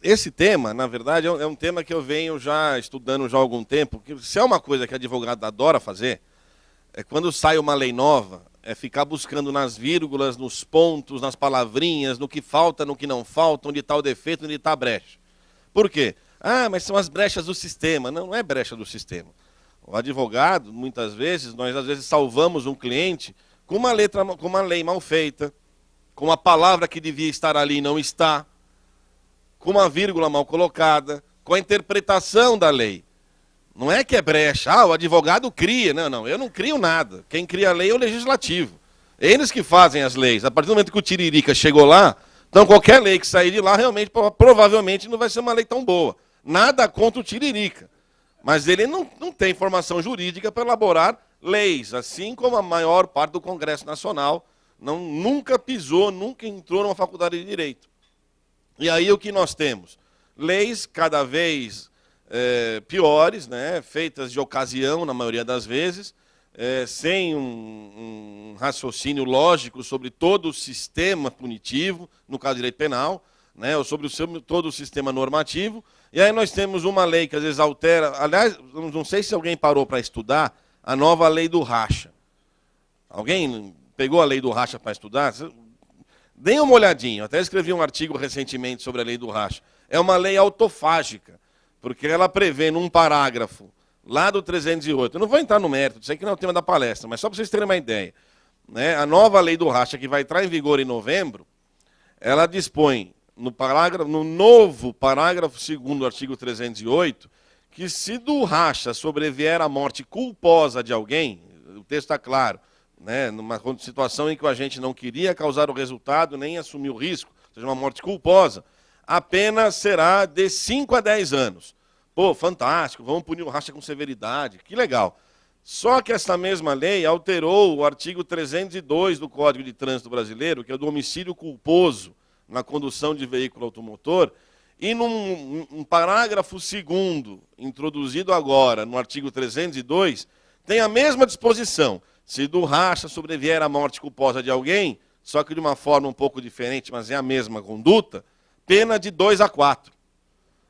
esse tema, na verdade, é um tema que eu venho já estudando já há algum tempo, que se é uma coisa que advogado adora fazer, é quando sai uma lei nova, é ficar buscando nas vírgulas, nos pontos, nas palavrinhas, no que falta, no que não falta, onde está o defeito, onde está a brecha. Por quê? Ah, mas são as brechas do sistema. Não, não é brecha do sistema. O advogado, muitas vezes, nós às vezes salvamos um cliente com uma letra, com uma lei mal feita, com uma palavra que devia estar ali e não está, com uma vírgula mal colocada, com a interpretação da lei. Não é que é brecha, o advogado cria. Não, não, eu não crio nada. Quem cria a lei é o legislativo. Eles que fazem as leis. A partir do momento que o Tiririca chegou lá, então qualquer lei que sair de lá, realmente, provavelmente não vai ser uma lei tão boa. Nada contra o Tiririca. Mas ele não tem formação jurídica para elaborar leis, assim como a maior parte do Congresso Nacional nunca pisou, nunca entrou numa faculdade de Direito. E aí o que nós temos? Leis cada vez piores, né, feitas de ocasião, na maioria das vezes, sem um raciocínio lógico sobre todo o sistema punitivo, no caso do direito penal, né, ou sobre todo o sistema normativo. E aí nós temos uma lei que às vezes altera. Aliás, não sei se alguém parou para estudar a nova lei do racha. Alguém pegou a lei do racha para estudar? Deem uma olhadinha. Até escrevi um artigo recentemente sobre a lei do racha. É uma lei autofágica, porque ela prevê num parágrafo lá do 308. Eu não vou entrar no mérito, sei que não é o tema da palestra, mas só para vocês terem uma ideia. Né, a nova lei do racha, que vai entrar em vigor em novembro, ela dispõe, no novo parágrafo 2º do artigo 308, que se do racha sobrevier a morte culposa de alguém, o texto está claro, né, numa situação em que o agente não queria causar o resultado, nem assumir o risco, ou seja, uma morte culposa, a pena será de 5 a 10 anos. Pô, fantástico, vamos punir o racha com severidade, que legal. Só que essa mesma lei alterou o artigo 302 do Código de Trânsito Brasileiro, que é o do homicídio culposo na condução de veículo automotor, e num parágrafo 2º, introduzido agora no artigo 302, tem a mesma disposição. Se do racha sobrevier a morte culposa de alguém, só que de uma forma um pouco diferente, mas é a mesma conduta, pena de 2 a 4.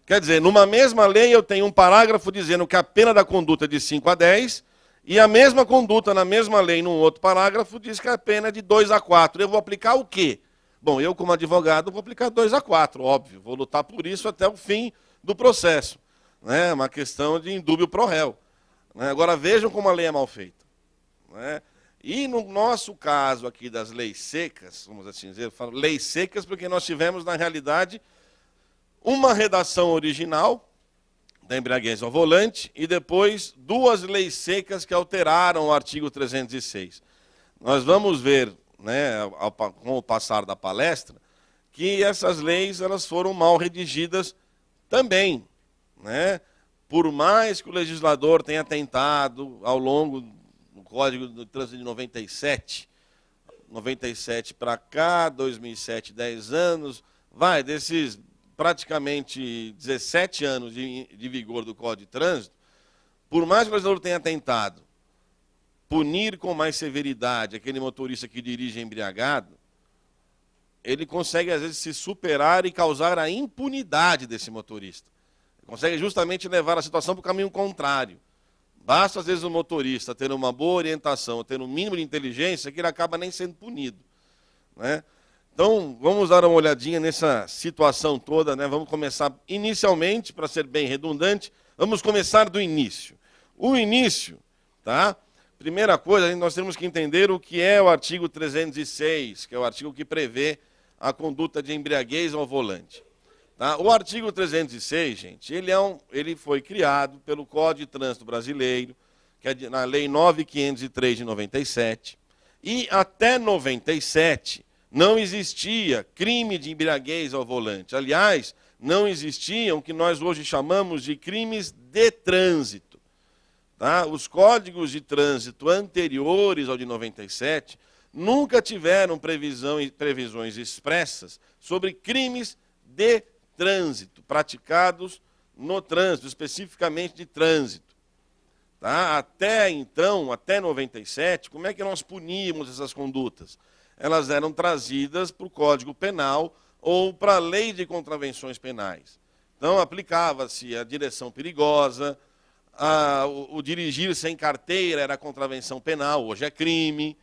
Quer dizer, numa mesma lei eu tenho um parágrafo dizendo que a pena da conduta é de 5 a 10, e a mesma conduta na mesma lei, num outro parágrafo, diz que a pena é de 2 a 4. Eu vou aplicar o quê? Bom, eu como advogado vou aplicar 2 a 4, óbvio. Vou lutar por isso até o fim do processo. É uma questão de indúbio pro réu. Agora vejam como a lei é mal feita. E no nosso caso aqui das leis secas, vamos assim dizer, eu falo leis secas porque nós tivemos, na realidade, uma redação original da embriaguez ao volante e depois 2 leis secas que alteraram o artigo 306. Nós vamos ver, né, com o passar da palestra, que essas leis elas foram mal redigidas também. Né? Por mais que o legislador tenha tentado, ao longo do Código do Trânsito de 97 para cá, 2007, 10 anos, desses praticamente 17 anos de vigor do Código de Trânsito, por mais que o legislador tenha tentado punir com mais severidade aquele motorista que dirige embriagado, ele consegue, às vezes, se superar e causar a impunidade desse motorista. Ele consegue justamente levar a situação para o caminho contrário. Basta, às vezes, o motorista ter uma boa orientação, ter um mínimo de inteligência, que ele acaba nem sendo punido. Né? Então, vamos dar uma olhadinha nessa situação toda. Né? Vamos começar inicialmente, para ser bem redundante, vamos começar do início. O início, tá? Primeira coisa, nós temos que entender o que é o artigo 306, que é o artigo que prevê a conduta de embriaguez ao volante. Tá? O artigo 306, gente, ele foi criado pelo Código de Trânsito Brasileiro, que é na Lei 9.503 de 97, e até 97 não existia crime de embriaguez ao volante. Aliás, não existiam o que nós hoje chamamos de crimes de trânsito. Tá? Os códigos de trânsito anteriores ao de 97 nunca tiveram previsões expressas sobre crimes de trânsito, praticados no trânsito, especificamente de trânsito. Tá? Até então, até 97, como é que nós puníamos essas condutas? Elas eram trazidas para o Código Penal ou para a Lei de Contravenções Penais. Então, aplicava-se a direção perigosa, o dirigir sem carteira era contravenção penal, hoje é crime.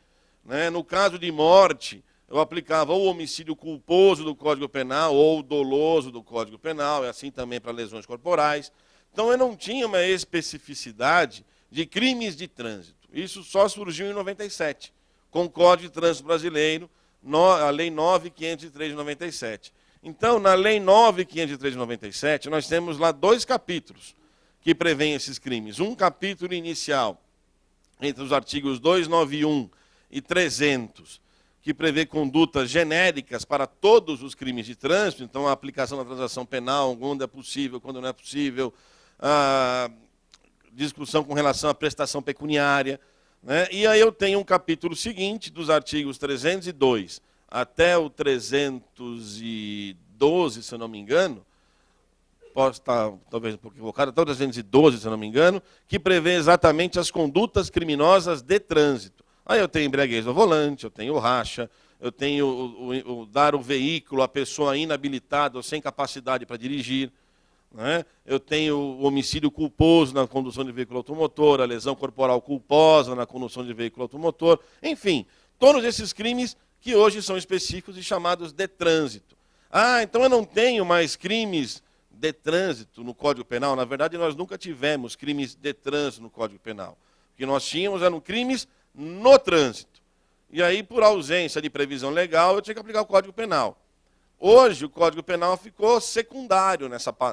Né? No caso de morte, eu aplicava ou o homicídio culposo do Código Penal ou o doloso do Código Penal, e assim também para lesões corporais. Então, eu não tinha uma especificidade de crimes de trânsito. Isso só surgiu em 97, com o Código de Trânsito Brasileiro, a Lei 9.503 de 97. Então, na Lei 9.503 de 97, nós temos lá 2 capítulos que prevêem esses crimes. Um capítulo inicial, entre os artigos 291 e 300, que prevê condutas genéricas para todos os crimes de trânsito, então a aplicação da transação penal, quando é possível, quando não é possível, a discussão com relação à prestação pecuniária. Né? E aí eu tenho um capítulo seguinte, dos artigos 302 até o 312, se eu não me engano, posso estar talvez um pouco equivocado, até o 312, se eu não me engano, que prevê exatamente as condutas criminosas de trânsito. Aí eu tenho embriaguez ao volante, eu tenho racha, eu tenho o dar o veículo à pessoa inabilitada ou sem capacidade para dirigir, né? Eu tenho o homicídio culposo na condução de veículo automotor, a lesão corporal culposa na condução de veículo automotor, enfim, todos esses crimes que hoje são específicos e chamados de trânsito. Ah, então eu não tenho mais crimes de trânsito no Código Penal. Na verdade, nós nunca tivemos crimes de trânsito no Código Penal. O que nós tínhamos eram crimes no trânsito. E aí, por ausência de previsão legal, eu tinha que aplicar o Código Penal. Hoje, o Código Penal ficou secundário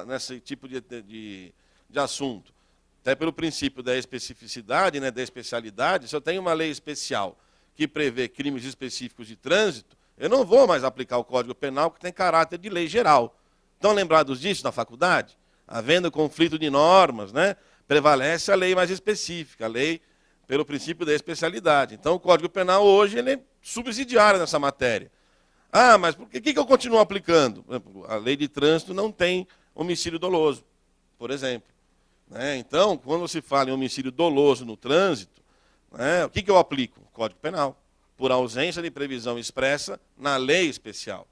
nesse tipo de assunto. Até pelo princípio da especificidade, né, da especialidade, se eu tenho uma lei especial que prevê crimes específicos de trânsito, eu não vou mais aplicar o Código Penal, que tem caráter de lei geral. Estão lembrados disso na faculdade? Havendo conflito de normas, né, prevalece a lei mais específica, a lei pelo princípio da especialidade. Então, o Código Penal hoje ele é subsidiário nessa matéria. Ah, mas por que eu continuo aplicando? A lei de trânsito não tem homicídio doloso, por exemplo. Né? Então, quando se fala em homicídio doloso no trânsito, né, o que eu aplico? Código Penal, por ausência de previsão expressa na lei especial.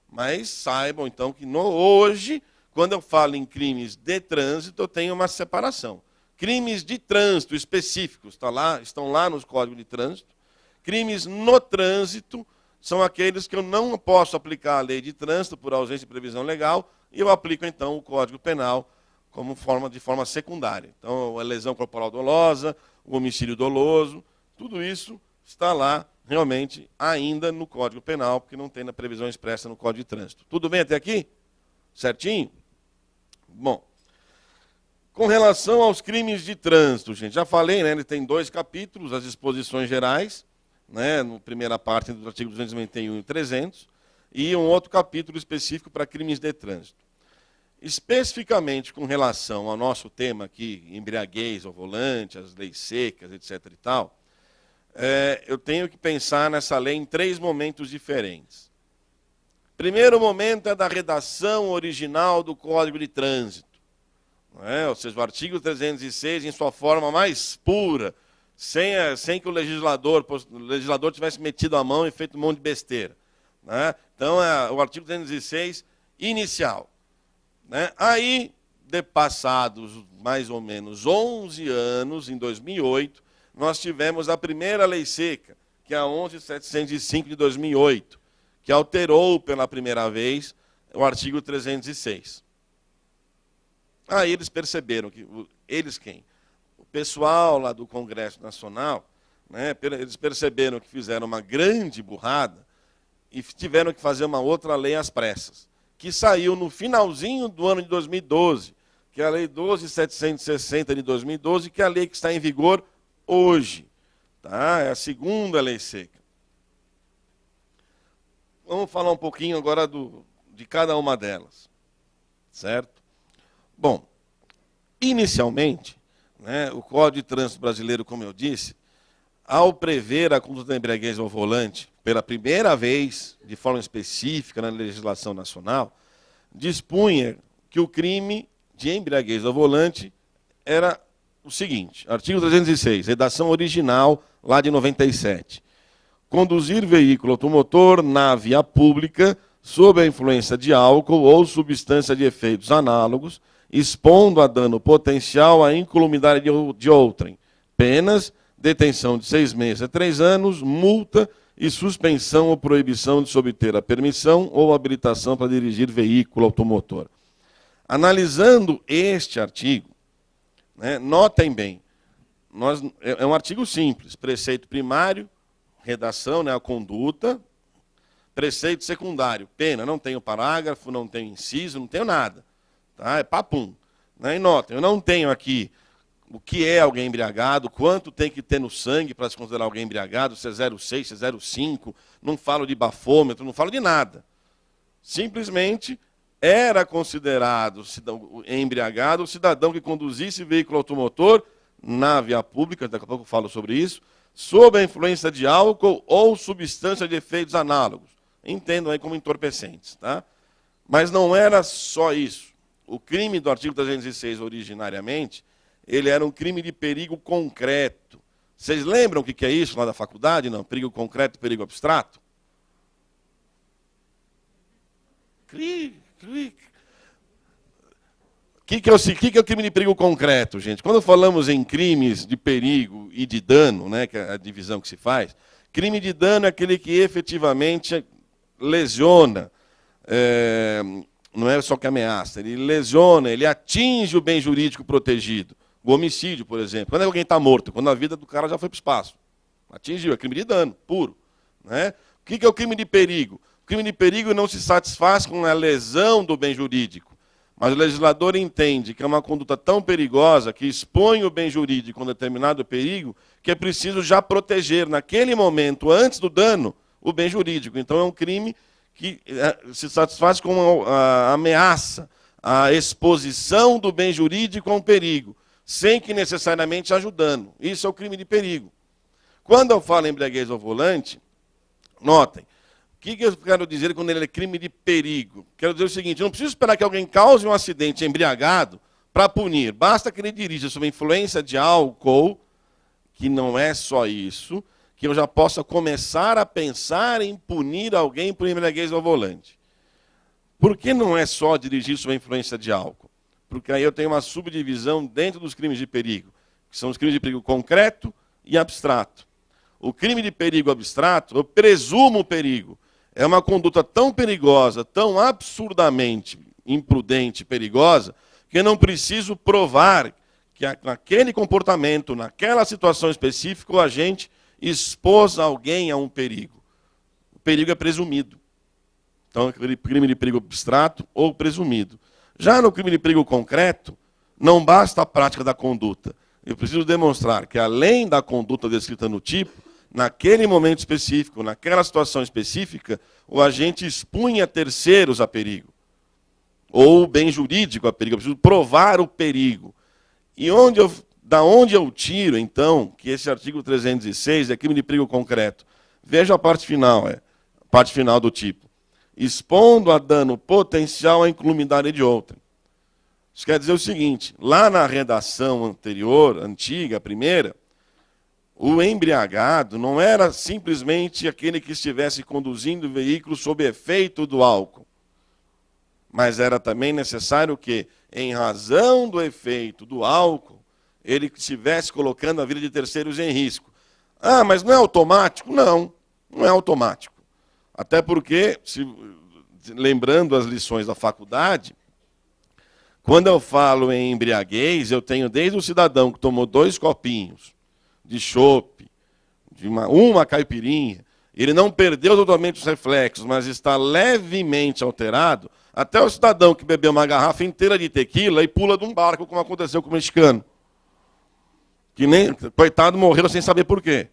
Mas saibam, então, que hoje, quando eu falo em crimes de trânsito, eu tenho uma separação. Crimes de trânsito específicos estão lá nos códigos de trânsito. Crimes no trânsito são aqueles que eu não posso aplicar a lei de trânsito por ausência de previsão legal, e eu aplico, então, o Código Penal de forma secundária. Então, a lesão corporal dolosa, o homicídio doloso, tudo isso está lá, realmente, ainda no Código Penal, porque não tem na previsão expressa no Código de Trânsito. Tudo bem até aqui? Certinho? Bom, com relação aos crimes de trânsito, gente, já falei, né, ele tem 2 capítulos, as disposições gerais, né, na primeira parte dos artigos 291 e 300, e um outro capítulo específico para crimes de trânsito. Especificamente com relação ao nosso tema aqui, embriaguez ao volante, as leis secas, etc. e tal, eu tenho que pensar nessa lei em 3 momentos diferentes. Primeiro momento é da redação original do Código de Trânsito. Ou seja, o artigo 306 em sua forma mais pura, sem que o legislador tivesse metido a mão e feito um monte de besteira. Né? Então, o artigo 306 inicial. Né? Aí, passados mais ou menos 11 anos, em 2008, nós tivemos a primeira lei seca, que é a 11.705 de 2008, que alterou pela primeira vez o artigo 306. Aí eles perceberam que, eles quem? O pessoal lá do Congresso Nacional, né, eles perceberam que fizeram uma grande burrada e tiveram que fazer uma outra lei às pressas, que saiu no finalzinho do ano de 2012, que é a Lei 12.760 de 2012, que é a lei que está em vigor hoje. Tá? É a segunda lei seca. Vamos falar um pouquinho agora de cada uma delas. Certo? Bom, inicialmente, né, o Código de Trânsito Brasileiro, como eu disse, ao prever a conduta da embriaguez ao volante, pela primeira vez, de forma específica na legislação nacional, dispunha que o crime de embriaguez ao volante era o seguinte, artigo 306, redação original, lá de 97. Conduzir veículo automotor na via pública sob a influência de álcool ou substância de efeitos análogos, expondo a dano potencial à incolumidade de outrem. Penas, detenção de 6 meses a 3 anos, multa e suspensão ou proibição de se obter a permissão ou habilitação para dirigir veículo automotor. Analisando este artigo, né, notem bem, é um artigo simples, preceito primário, redação, né, a conduta, preceito secundário, pena, não tenho parágrafo, não tenho inciso, não tenho nada. Tá? É papum. Né? E notem, eu não tenho aqui o que é alguém embriagado, quanto tem que ter no sangue para se considerar alguém embriagado, se é 0,6, se é 0,5, não falo de bafômetro, não falo de nada. Simplesmente era considerado embriagado o cidadão que conduzisse veículo automotor na via pública, daqui a pouco eu falo sobre isso, sob a influência de álcool ou substância de efeitos análogos. Entendam aí como entorpecentes. Tá? Mas não era só isso. O crime do artigo 306, originariamente, ele era um crime de perigo concreto. Vocês lembram o que é isso lá da faculdade? Não? Perigo concreto e perigo abstrato? O que é o crime de perigo concreto, gente? Quando falamos em crimes de perigo e de dano, né, que é a divisão que se faz, crime de dano é aquele que efetivamente lesiona, não é só que ameaça, ele lesiona, ele atinge o bem jurídico protegido. O homicídio, por exemplo. Quando alguém está morto? Quando a vida do cara já foi para o espaço. Atingiu, é crime de dano, puro. Né? O que é o crime de perigo? O crime de perigo não se satisfaz com a lesão do bem jurídico. Mas o legislador entende que é uma conduta tão perigosa que expõe o bem jurídico a um determinado perigo que é preciso já proteger, naquele momento, antes do dano, o bem jurídico. Então é um crime que se satisfaz com a ameaça, a exposição do bem jurídico a um perigo, sem que necessariamente haja dano. Isso é o crime de perigo. Quando eu falo embriaguez ao volante, notem, o que eu quero dizer quando ele é crime de perigo? Quero dizer o seguinte, eu não preciso esperar que alguém cause um acidente embriagado para punir. Basta que ele dirija sob influência de álcool, que não é só isso, que eu já possa começar a pensar em punir alguém por embriaguez ao volante. Por que não é só dirigir sob influência de álcool? Porque aí eu tenho uma subdivisão dentro dos crimes de perigo, que são os crimes de perigo concreto e abstrato. O crime de perigo abstrato, eu presumo o perigo. É uma conduta tão perigosa, tão absurdamente imprudente e perigosa, que eu não preciso provar que naquele comportamento, naquela situação específica, o agente expôs alguém a um perigo. O perigo é presumido. Então, é crime de perigo abstrato ou presumido. Já no crime de perigo concreto, não basta a prática da conduta. Eu preciso demonstrar que, além da conduta descrita no tipo, naquele momento específico, naquela situação específica, o agente expunha terceiros a perigo. Ou o bem jurídico a perigo. Eu preciso provar o perigo. E da onde eu tiro, então, que esse artigo 306 é crime de perigo concreto? Veja a parte final, a parte final do tipo. Expondo a dano potencial à incolumidade de outrem. Isso quer dizer o seguinte, lá na redação anterior, antiga, a primeira, o embriagado não era simplesmente aquele que estivesse conduzindo o veículo sob efeito do álcool, mas era também necessário que, em razão do efeito do álcool, ele estivesse colocando a vida de terceiros em risco. Ah, mas não é automático? Não, não é automático. Até porque, lembrando as lições da faculdade, quando eu falo em embriaguez, eu tenho desde o cidadão que tomou 2 copinhos de chopp, de uma caipirinha, ele não perdeu totalmente os reflexos, mas está levemente alterado, até o cidadão que bebeu uma garrafa inteira de tequila e pula de um barco, como aconteceu com o mexicano. Que nem, coitado, morreu sem saber por quê.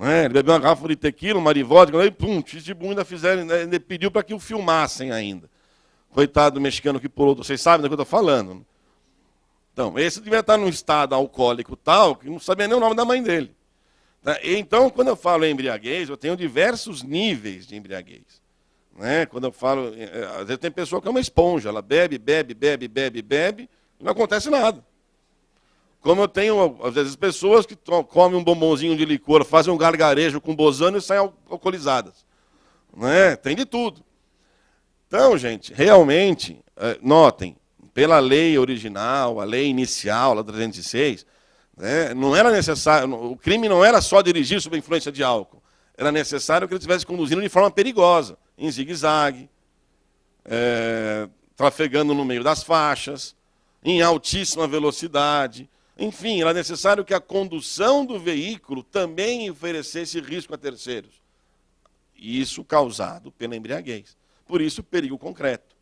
Ele bebeu uma garrafa de tequila, uma de vodka, e pum, ainda fizeram, ainda pediu para que o filmassem ainda. Coitado do mexicano que pulou, vocês sabem do que eu estou falando. Então, esse devia estar num estado alcoólico tal, que não sabia nem o nome da mãe dele. Então, quando eu falo em embriaguez, eu tenho diversos níveis de embriaguez. Quando eu falo, às vezes tem pessoa que é uma esponja, ela bebe, bebe, bebe, bebe, bebe, e não acontece nada. Como eu tenho, às vezes, pessoas que comem um bombonzinho de licor, fazem um gargarejo com bozano e saem alcoolizadas. Tem de tudo. Então, gente, realmente, notem, pela lei original, a lei inicial, a 306, né, não era necessário, o crime não era só dirigir sob a influência de álcool, era necessário que ele estivesse conduzindo de forma perigosa, em zigue-zague, trafegando no meio das faixas, em altíssima velocidade. Enfim, era necessário que a condução do veículo também oferecesse risco a terceiros. Isso causado pela embriaguez. Por isso, perigo concreto.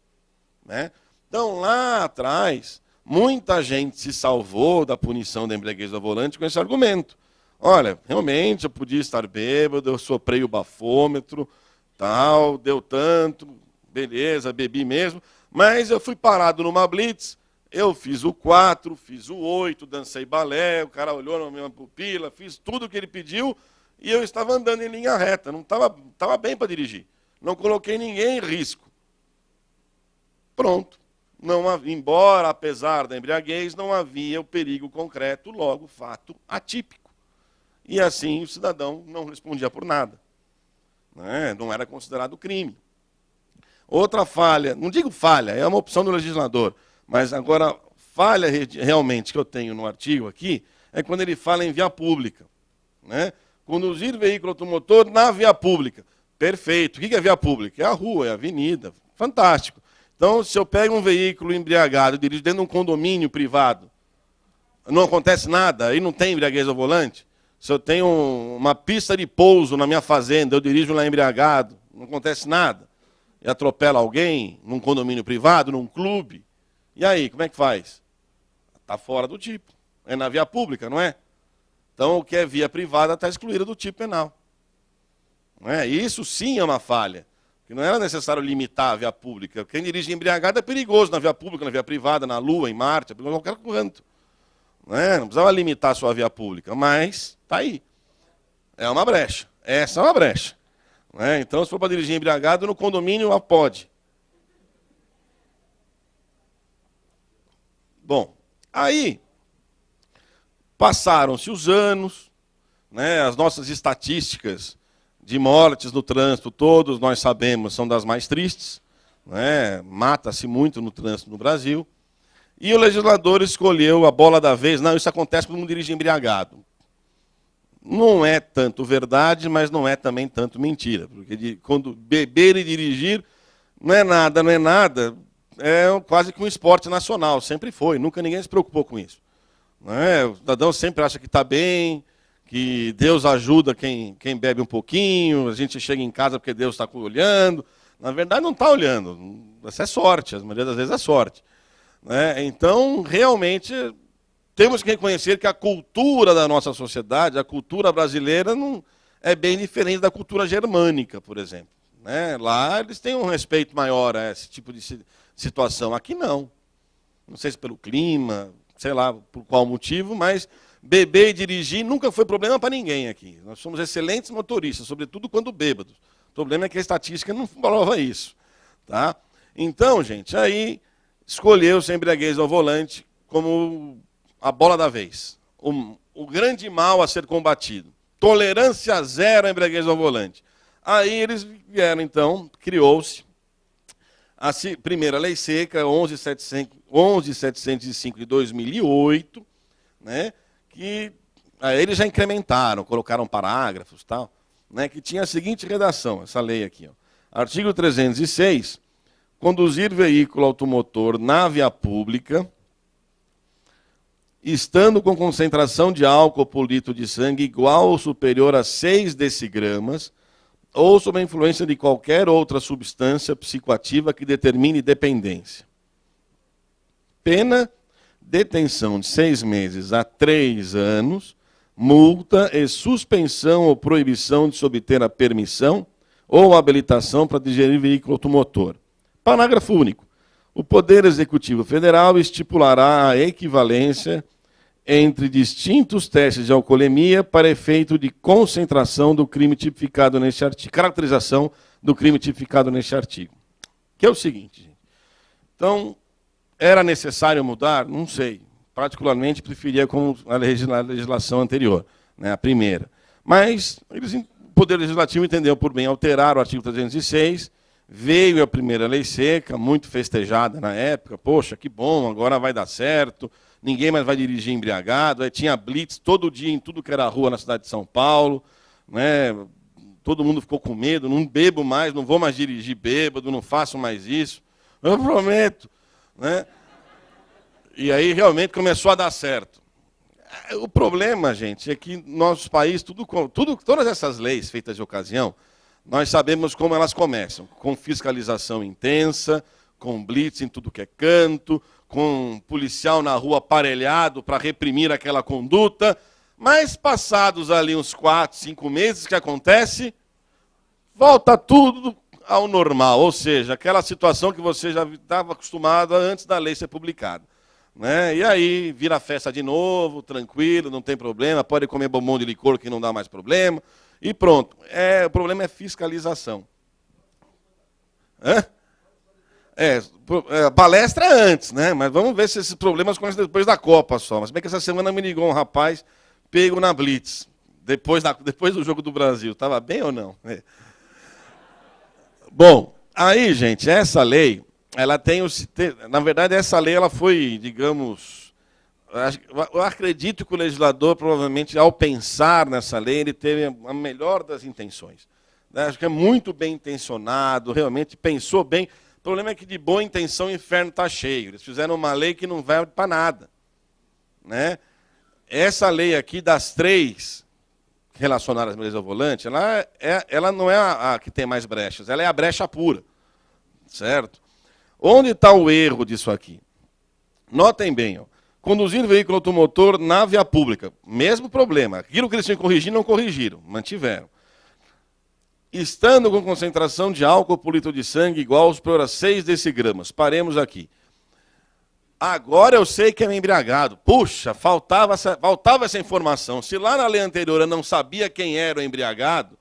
Né? Então, lá atrás, muita gente se salvou da punição da embriaguez ao volante com esse argumento. Olha, realmente eu podia estar bêbado, eu soprei o bafômetro, tal, deu tanto, beleza, bebi mesmo, mas eu fui parado numa blitz, eu fiz o 4, fiz o 8, dancei balé, o cara olhou na minha pupila, fiz tudo o que ele pediu e eu estava andando em linha reta, não estava bem para dirigir. Não coloquei ninguém em risco. Pronto. Embora, apesar da embriaguez, não havia o perigo concreto, logo, fato atípico. E assim o cidadão não respondia por nada. Né? Não era considerado crime. Outra falha, não digo falha, é uma opção do legislador, mas agora, falha realmente que eu tenho no artigo aqui, é quando ele fala em via pública. Né? Conduzir veículo automotor na via pública. Perfeito. O que é via pública? É a rua, é a avenida. Fantástico. Então, se eu pego um veículo embriagado e dirijo dentro de um condomínio privado, não acontece nada, aí não tem embriaguez ao volante. Se eu tenho uma pista de pouso na minha fazenda, eu dirijo lá embriagado, não acontece nada. E atropelo alguém num condomínio privado, num clube. E aí, como é que faz? Está fora do tipo. É na via pública, não é? Então, o que é via privada está excluído do tipo penal. Não é? Isso sim é uma falha. Porque não era necessário limitar a via pública. Quem dirige embriagado é perigoso na via pública, na via privada, na Lua, em Marte, é perigoso em qualquer canto. Não precisava limitar a sua via pública, mas está aí. É uma brecha. Essa é uma brecha. Então, se for para dirigir embriagado, no condomínio, pode. Bom, aí passaram-se os anos, as nossas estatísticas de mortes no trânsito, todos nós sabemos, são das mais tristes. Mata-se muito no trânsito no Brasil. E o legislador escolheu a bola da vez. Não, isso acontece quando um dirige embriagado. Não é tanto verdade, mas não é também tanto mentira. Porque quando beber e dirigir não é nada, é quase que um esporte nacional. Sempre foi, nunca ninguém se preocupou com isso. O cidadão sempre acha que está bem, que Deus ajuda quem bebe um pouquinho, a gente chega em casa porque Deus está olhando. Na verdade, não está olhando. Essa é sorte, a maioria das vezes é sorte. Então, realmente, temos que reconhecer que a cultura da nossa sociedade, a cultura brasileira, não é bem diferente da cultura germânica, por exemplo. Lá eles têm um respeito maior a esse tipo de situação. Aqui não. Não sei se pelo clima, sei lá por qual motivo, mas beber e dirigir nunca foi problema para ninguém aqui. Nós somos excelentes motoristas, sobretudo quando bêbados. O problema é que a estatística não prova isso. Tá? Então, gente, aí escolheu-se a embriaguez ao volante como a bola da vez. O grande mal a ser combatido. Tolerância zero à embriaguez ao volante. Aí eles vieram, então, criou-se a primeira lei seca, 11.705 de 2008, que aí eles já incrementaram, colocaram parágrafos, tal, que tinha a seguinte redação, essa lei aqui. Artigo 306, conduzir veículo automotor na via pública, estando com concentração de álcool por litro de sangue igual ou superior a 6 decigramas, ou sob a influência de qualquer outra substância psicoativa que determine dependência. Pena, detenção de 6 meses a 3 anos, multa e suspensão ou proibição de se obter a permissão ou habilitação para dirigir veículo automotor. Parágrafo único. O Poder Executivo Federal estipulará a equivalência entre distintos testes de alcoolemia para efeito de concentração do crime tipificado neste artigo, caracterização do crime tipificado neste artigo. Que é o seguinte, gente. Então, era necessário mudar? Não sei. Particularmente, preferia como a legislação anterior, a primeira. Mas o Poder Legislativo entendeu por bem alterar o artigo 306, Veio a primeira lei seca, muito festejada na época. Poxa, que bom, agora vai dar certo. Ninguém mais vai dirigir embriagado. Aí tinha blitz todo dia em tudo que era rua na cidade de São Paulo. Né? Todo mundo ficou com medo. Não bebo mais, não vou mais dirigir bêbado, não faço mais isso. Eu prometo. Né? E aí realmente começou a dar certo. O problema, gente, é que nosso país, todas essas leis feitas de ocasião, nós sabemos como elas começam, com fiscalização intensa, com blitz em tudo que é canto, com policial na rua aparelhado para reprimir aquela conduta, mas passados ali uns 4, 5 meses, o que acontece? Volta tudo ao normal, ou seja, aquela situação que você já estava acostumado antes da lei ser publicada. Né? E aí vira festa de novo, tranquilo, não tem problema, pode comer bombom de licor que não dá mais problema. E pronto. O problema é fiscalização. Palestra antes, né? Mas vamos ver se esses problemas começam depois da Copa só. Mas bem que essa semana me ligou um rapaz pego na Blitz, depois do jogo do Brasil. Estava bem ou não? Bom, aí, gente, essa lei, ela tem na verdade, essa lei ela foi, digamos, eu acredito que o legislador, provavelmente, ao pensar nessa lei, ele teve a melhor das intenções. Acho que é muito bem intencionado, realmente pensou bem. O problema é que de boa intenção o inferno está cheio. Eles fizeram uma lei que não vai para nada. Né? Essa lei aqui, das 3 relacionadas às mulheres ao volante, ela não é a que tem mais brechas, ela é a brecha pura. Certo? Onde está o erro disso aqui? Notem bem, ó. Conduzindo veículo automotor na via pública. Mesmo problema. Aquilo que eles tinham que corrigir, não corrigiram. Mantiveram. Estando com concentração de álcool por litro de sangue igual superior a 6 decigramas. Paremos aqui. Agora eu sei que é embriagado. Puxa, faltava essa informação. Se lá na lei anterior eu não sabia quem era o embriagado,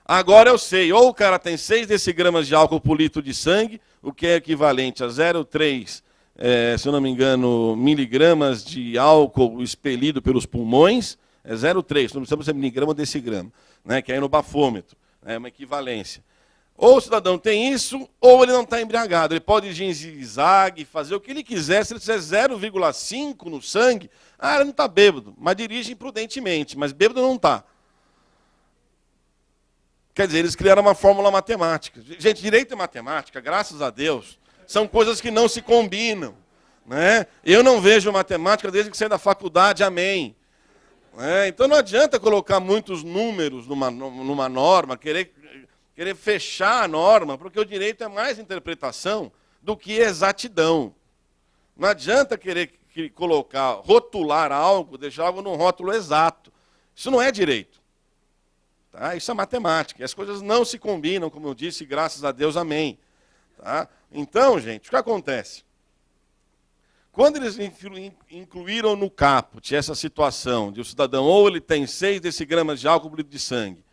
agora eu sei. Ou o cara tem 6 decigramas de álcool por litro de sangue, o que é equivalente a 0,3 se eu não me engano, miligramas de álcool expelido pelos pulmões, é 0,3, não precisa ser miligrama ou decigrama, né, que é no bafômetro, é uma equivalência. Ou o cidadão tem isso, ou ele não está embriagado. Ele pode ir em zigue-zague, fazer o que ele quiser. Se ele tiver 0,5 no sangue, ele não está bêbado, mas dirige imprudentemente, mas bêbado não está. Quer dizer, eles criaram uma fórmula matemática. Gente, direito e matemática, graças a Deus, são coisas que não se combinam. Né? Eu não vejo matemática desde que saí da faculdade, amém. Então não adianta colocar muitos números numa norma, querer fechar a norma, porque o direito é mais interpretação do que exatidão. Não adianta querer rotular algo, deixar algo num rótulo exato. Isso não é direito. Tá? Isso é matemática. E as coisas não se combinam, como eu disse, graças a Deus, amém. Tá? Então, gente, o que acontece? Quando eles incluíram no caput essa situação de o cidadão ou ele tem 6 decigramas de álcool por litro de sangue,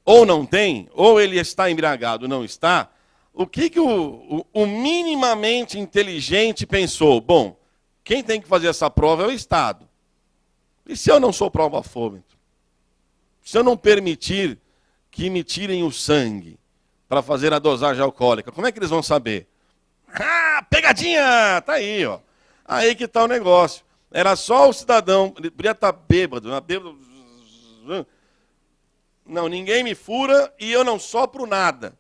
ou não tem, ou ele está embriagado, não está, o que o minimamente inteligente pensou? Bom, quem tem que fazer essa prova é o Estado. E se eu não soprar o bafômetro? Se eu não permitir que me tirem o sangue para fazer a dosagem alcoólica, como é que eles vão saber? Pegadinha! Tá aí, ó. Aí que está o negócio. Era só o cidadão, ele podia estar bêbado, não, ninguém me fura e eu não sopro nada.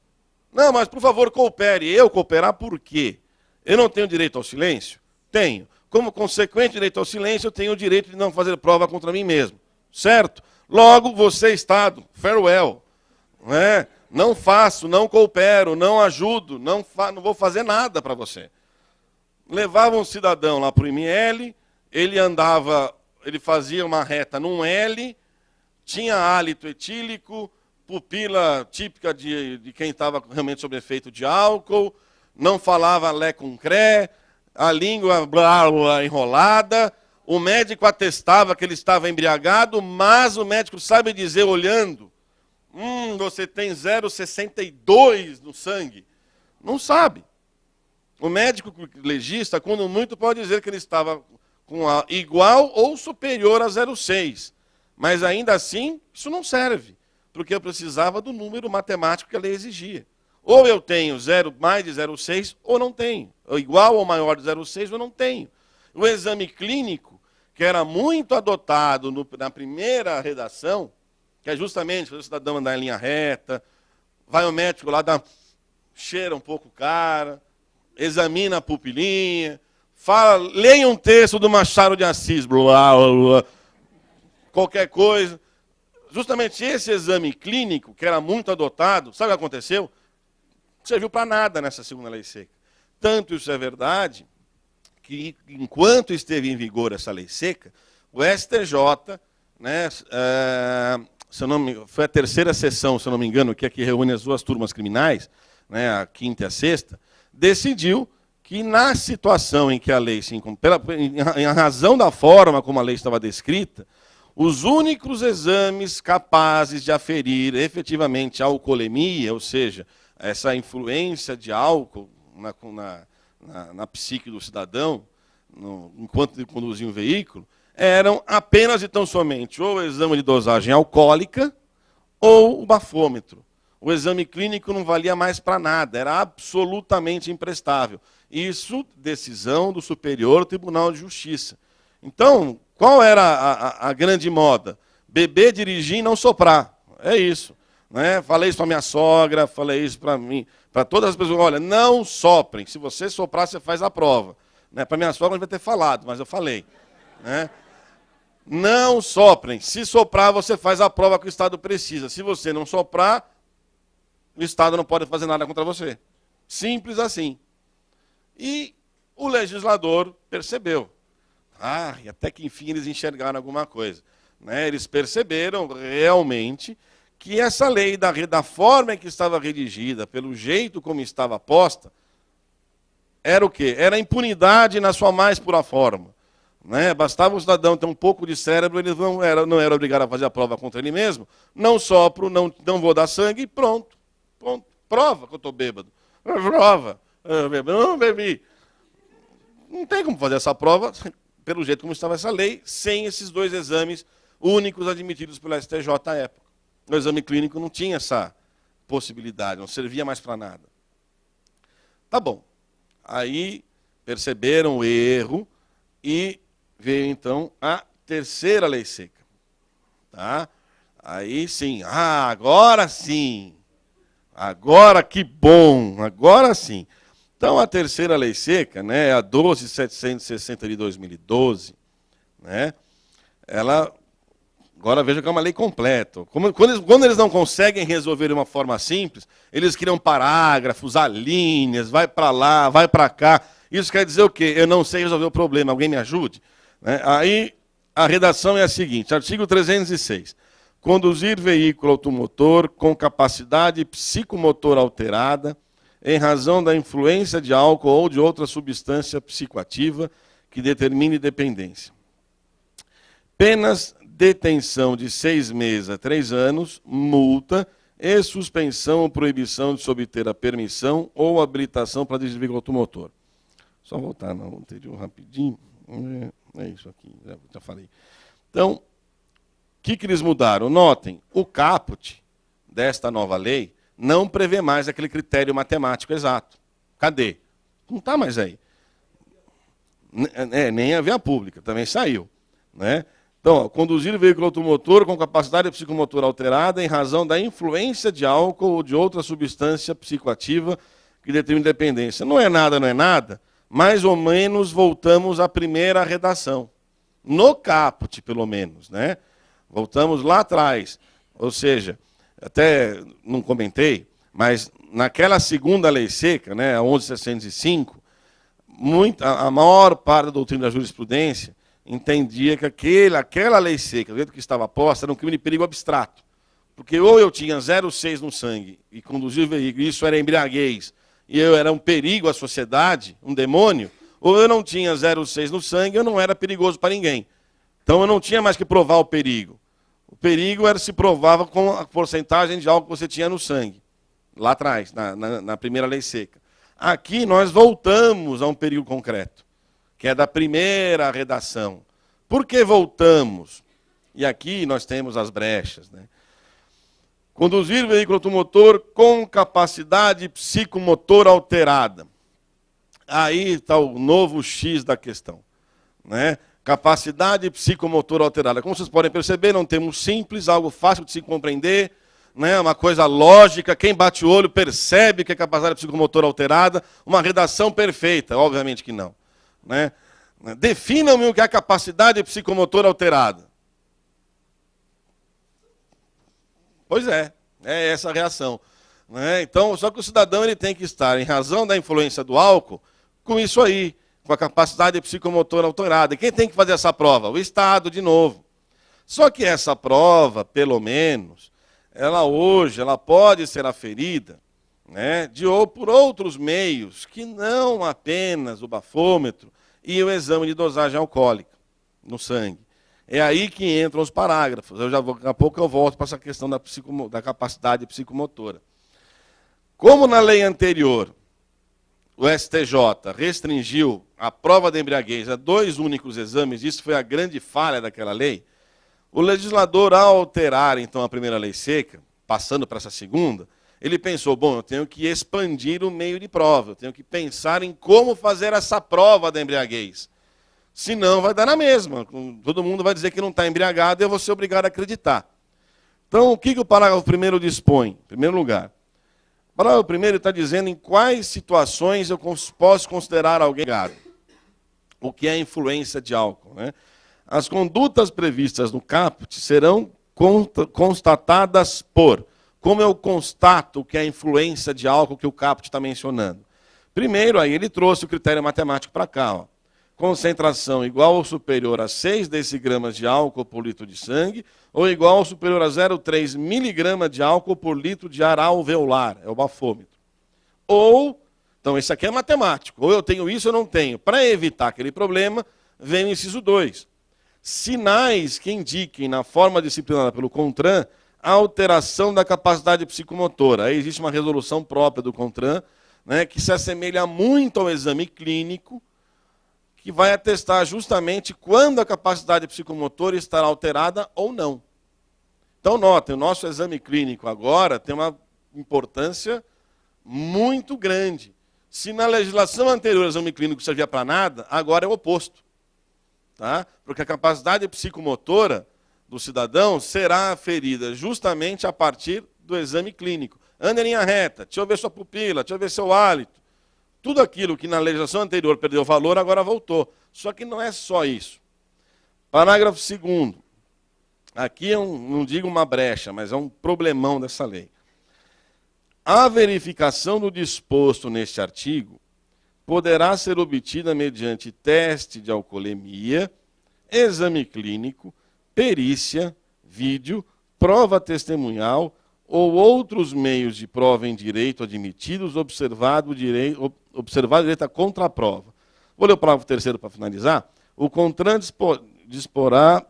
Não, mas por favor, coopere. Eu cooperar por quê? Eu não tenho direito ao silêncio? Tenho. Como consequente direito ao silêncio, eu tenho o direito de não fazer prova contra mim mesmo. Certo? Logo, você, Estado, farewell. Não faço, não coopero, não ajudo, não vou fazer nada para você. Levava um cidadão lá para o IML, ele fazia uma reta num L, tinha hálito etílico, pupila típica de quem estava realmente sob efeito de álcool, não falava lé com cré, a língua blá, blá, enrolada, o médico atestava que ele estava embriagado, mas o médico sabe dizer olhando, você tem 0,62 no sangue. Não sabe. O médico legista, quando muito, pode dizer que ele estava com igual ou superior a 0,6. Mas ainda assim, isso não serve, porque eu precisava do número matemático que a lei exigia. Ou eu tenho mais de 0,6 ou não tenho. Ou igual ou maior de 0,6 ou não tenho. O exame clínico, que era muito adotado na primeira redação, que é justamente fazer o cidadão andar em linha reta, vai ao médico lá, cheira um pouco o cara, examina a pupilinha, leia um texto do Machado de Assis, blá, blá, blá, qualquer coisa. Justamente esse exame clínico, que era muito adotado, sabe o que aconteceu? Não serviu para nada nessa segunda lei seca. Tanto isso é verdade, que enquanto esteve em vigor essa lei seca, o STJ, né, foi a terceira sessão, se eu não me engano, que é que reúne as duas turmas criminais, né, a quinta e a sexta, decidiu que na situação em que a lei se encontra, em razão da forma como a lei estava descrita, os únicos exames capazes de aferir efetivamente a alcoolemia, ou seja, essa influência de álcool na psique do cidadão, enquanto ele conduzia um veículo, eram apenas e tão somente ou o exame de dosagem alcoólica ou o bafômetro. O exame clínico não valia mais para nada, era absolutamente imprestável. Isso, decisão do Superior Tribunal de Justiça. Então, qual era a grande moda? Beber, dirigir e não soprar. É isso. Né? Falei isso para minha sogra, falei isso para mim, para todas as pessoas. Olha, não soprem. Se você soprar, você faz a prova. Né? Para minha sogra, não vai ter falado, mas eu falei. Né? Não soprem. Se soprar, você faz a prova que o Estado precisa. Se você não soprar, o Estado não pode fazer nada contra você. Simples assim. E o legislador percebeu. E até que enfim eles enxergaram alguma coisa. Né? Eles perceberam realmente que essa lei, da forma em que estava redigida, pelo jeito como estava posta, era o quê? Era impunidade na sua mais pura forma. Né? Bastava o cidadão ter um pouco de cérebro, ele não era obrigado a fazer a prova contra ele mesmo. Não sopro, não vou dar sangue, pronto. Prova que eu estou bêbado. Prova. Não bebi. Não tem como fazer essa prova, pelo jeito como estava essa lei, sem esses dois exames únicos admitidos pela STJ à época. O exame clínico não tinha essa possibilidade, não servia mais para nada. Tá bom. Aí perceberam o erro e veio então a terceira lei seca. Tá? Aí sim, agora sim. Agora que bom, agora sim. Então a terceira lei seca, né, a 12.760 de 2012, né, ela, agora veja que é uma lei completa. Quando eles não conseguem resolver de uma forma simples, eles criam parágrafos, alíneas, vai para lá, vai para cá. Isso quer dizer o quê? Eu não sei resolver o problema, alguém me ajude? Né? Aí a redação é a seguinte, artigo 306. Conduzir veículo automotor com capacidade psicomotor alterada, em razão da influência de álcool ou de outra substância psicoativa que determine dependência. Penas: detenção de 6 meses a 3 anos, multa e suspensão ou proibição de se obter a permissão ou habilitação para dirigir veículo automotor. Só voltar no anterior rapidinho. É isso aqui, já falei. Então, o que eles mudaram? Notem, o caput desta nova lei não prevê mais aquele critério matemático exato. Cadê? Não está mais aí. Nem a via pública, também saiu. Né? Então, conduzir veículo automotor com capacidade psicomotor alterada em razão da influência de álcool ou de outra substância psicoativa que determina dependência. Não é nada, mais ou menos voltamos à primeira redação. No caput, pelo menos. Né? Voltamos lá atrás. Ou seja, até não comentei, mas naquela segunda lei seca, né, a 11.605, a maior parte da doutrina da jurisprudência entendia que aquela lei seca, do jeito que estava posta, era um crime de perigo abstrato. Porque ou eu tinha 0,6 no sangue e conduzia o veículo, e isso era embriaguez, e eu era um perigo à sociedade, um demônio, ou eu não tinha 0,6 no sangue e eu não era perigoso para ninguém. Então eu não tinha mais que provar o perigo. O perigo se provava com a porcentagem de álcool que você tinha no sangue, lá atrás, na primeira lei seca. Aqui nós voltamos a um perigo concreto, que é da primeira redação. Por que voltamos? E aqui nós temos as brechas. Né? Conduzir veículo automotor com capacidade psicomotora alterada. Aí está o novo X da questão, né? Capacidade psicomotora alterada. Como vocês podem perceber, não temos simples, algo fácil de se compreender, né? Uma coisa lógica, quem bate o olho percebe que é capacidade psicomotora alterada, uma redação perfeita, obviamente que não, né? Definam-me o que é capacidade psicomotora alterada. Pois é essa a reação, né? Então, só que o cidadão ele tem que estar, em razão da influência do álcool, com isso aí, com a capacidade psicomotora alterada. E quem tem que fazer essa prova? O Estado, de novo. Só que essa prova, pelo menos, ela pode ser aferida, né, por outros meios, que não apenas o bafômetro e o exame de dosagem alcoólica no sangue. É aí que entram os parágrafos. Daqui a pouco eu volto para essa questão da capacidade psicomotora. Como na lei anterior, o STJ restringiu a prova da embriaguez a 2 únicos exames, isso foi a grande falha daquela lei, o legislador, ao alterar, então, a primeira lei seca, passando para essa segunda, ele pensou, bom, eu tenho que expandir o meio de prova, eu tenho que pensar em como fazer essa prova da embriaguez. Senão vai dar na mesma, todo mundo vai dizer que não está embriagado e eu vou ser obrigado a acreditar. Então, o que o parágrafo 1º dispõe? Em primeiro lugar, o parágrafo 1º está dizendo em quais situações eu posso considerar alguém embriagado. O que é a influência de álcool, né? As condutas previstas no caput serão constatadas por... Como eu constato que é a influência de álcool que o caput está mencionando? Primeiro, aí ele trouxe o critério matemático para cá, ó. Concentração igual ou superior a 6 decigramas de álcool por litro de sangue, ou igual ou superior a 0,3 miligrama de álcool por litro de ar alveolar, é o bafômetro. Ou, então esse aqui é matemático, ou eu tenho isso ou não tenho. Para evitar aquele problema, vem o inciso 2. Sinais que indiquem, na forma disciplinada pelo CONTRAN, a alteração da capacidade psicomotora. Aí existe uma resolução própria do CONTRAN, né, que se assemelha muito ao exame clínico, que vai atestar justamente quando a capacidade psicomotora estará alterada ou não. Então, notem, o nosso exame clínico agora tem uma importância muito grande. Se na legislação anterior o exame clínico não servia para nada, agora é o oposto. Tá? Porque a capacidade psicomotora do cidadão será aferida justamente a partir do exame clínico. Anda em linha reta, deixa eu ver sua pupila, deixa eu ver seu hálito. Tudo aquilo que na legislação anterior perdeu valor, agora voltou. Só que não é só isso. Parágrafo 2º. Aqui não digo uma brecha, mas é um problemão dessa lei. A verificação do disposto neste artigo poderá ser obtida mediante teste de alcoolemia, exame clínico, perícia, vídeo, prova testemunhal ou outros meios de prova em direito admitidos, observado o direito à contraprova. Vou ler o parágrafo 3º para finalizar. O CONTRAN disporá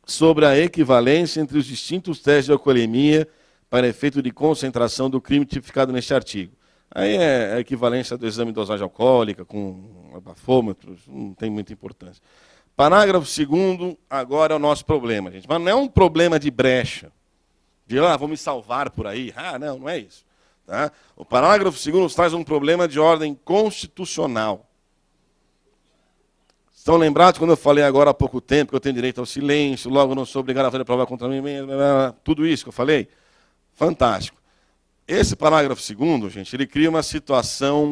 sobre a equivalência entre os distintos testes de alcoolemia para efeito de concentração do crime tipificado neste artigo. Aí é a equivalência do exame de dosagem alcoólica com bafômetros, não tem muita importância. Parágrafo 2º, agora é o nosso problema, gente. Mas não é um problema de brecha, de vou me salvar por aí. Não é isso. Tá? O parágrafo 2º nos traz um problema de ordem constitucional. Estão lembrados quando eu falei agora há pouco tempo que eu tenho direito ao silêncio, logo não sou obrigado a fazer prova contra mim mesmo, tudo isso que eu falei? Fantástico. Esse parágrafo 2º, gente, ele cria uma situação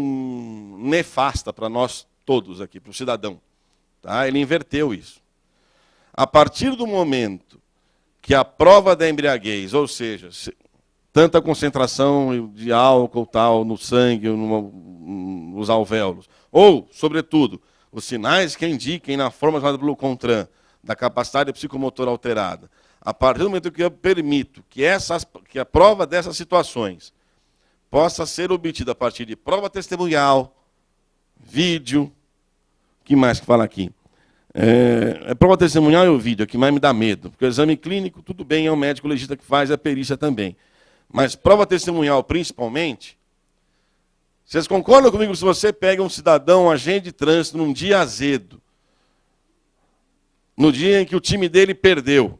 nefasta para nós todos aqui, para o cidadão. Tá? Ele inverteu isso. A partir do momento que a prova da embriaguez, ou seja, tanta concentração de álcool tal no sangue, nos alvéolos, ou, sobretudo, os sinais que indiquem na forma chamada pelo CONTRAN, da capacidade psicomotora alterada, a partir do momento que eu permito que a prova dessas situações possa ser obtida a partir de prova testemunhal, vídeo, o que mais que fala aqui? Prova testemunhal e o vídeo, é o que mais me dá medo, porque o exame clínico, tudo bem, é o médico legista que faz, é a perícia também. Mas prova testemunhal, principalmente, vocês concordam comigo se você pega um cidadão, um agente de trânsito, num dia azedo, no dia em que o time dele perdeu,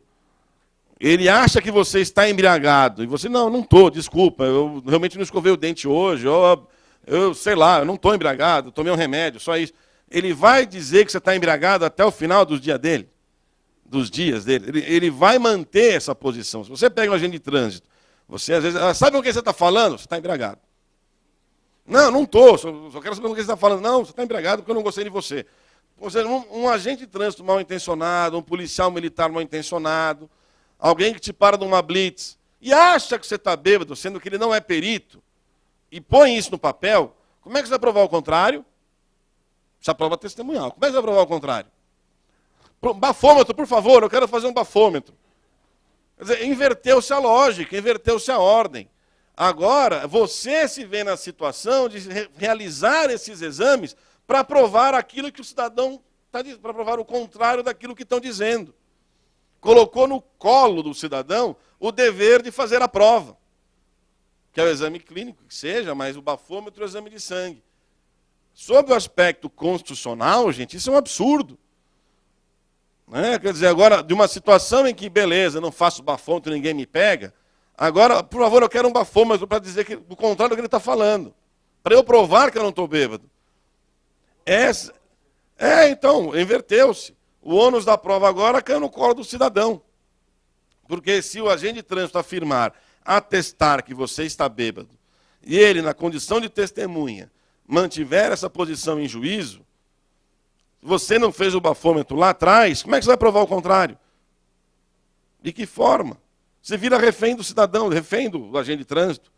Ele acha que você está embriagado. E você, não estou, desculpa, eu realmente não escovei o dente hoje, eu sei lá, eu não estou embriagado, tomei um remédio, só isso. Ele vai dizer que você está embriagado até o final dos dias dele. Ele vai manter essa posição. Se você pega um agente de trânsito, você às vezes, sabe o que você está falando? Você está embriagado. Não estou, só quero saber o que você está falando. Não, você está embriagado porque eu não gostei de você. Ou seja, um agente de trânsito mal intencionado, um policial militar mal intencionado, alguém que te para numa blitz e acha que você está bêbado, sendo que ele não é perito, e põe isso no papel, como é que você vai provar o contrário? Essa prova testemunhal. Como é que você vai provar o contrário? Bafômetro, por favor, eu quero fazer um bafômetro. Quer dizer, inverteu-se a lógica, inverteu-se a ordem. Agora, você se vê na situação de realizar esses exames para provar aquilo que o cidadão está dizendo, para provar o contrário daquilo que estão dizendo. Colocou no colo do cidadão o dever de fazer a prova, que é o exame clínico, que seja, mas o bafômetro é o exame de sangue. Sob o aspecto constitucional, gente, isso é um absurdo. Quer dizer, agora, de uma situação em que, beleza, não faço bafômetro, ninguém me pega, agora, por favor, eu quero um bafômetro para dizer que, o contrário do que ele está falando, para eu provar que eu não estou bêbado. Então, inverteu-se. O ônus da prova agora caiu no colo do cidadão. Porque se o agente de trânsito afirmar, atestar que você está bêbado, e ele, na condição de testemunha, mantiver essa posição em juízo, você não fez o bafômetro lá atrás, como é que você vai provar o contrário? De que forma? Você vira refém do cidadão, refém do agente de trânsito.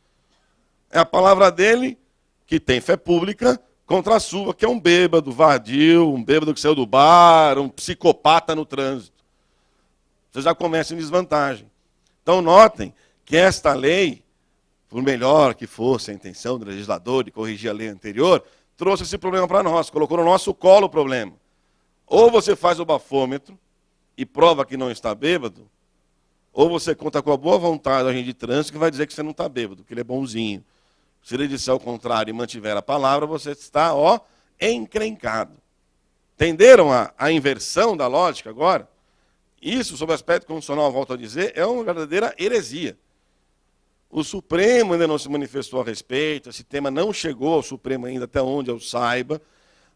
É a palavra dele, que tem fé pública, contra a sua, que é um bêbado vadio, um bêbado que saiu do bar, um psicopata no trânsito. Você já começa em desvantagem. Então notem que esta lei, por melhor que fosse a intenção do legislador de corrigir a lei anterior, trouxe esse problema para nós, colocou no nosso colo o problema. Ou você faz o bafômetro e prova que não está bêbado, ou você conta com a boa vontade do agente de trânsito que vai dizer que você não está bêbado, que ele é bonzinho. Se ele disser o contrário e mantiver a palavra, você está, encrencado. Entenderam a inversão da lógica agora? Isso, sob o aspecto constitucional, volto a dizer, é uma verdadeira heresia. O Supremo ainda não se manifestou a respeito, esse tema não chegou ao Supremo ainda, até onde eu saiba,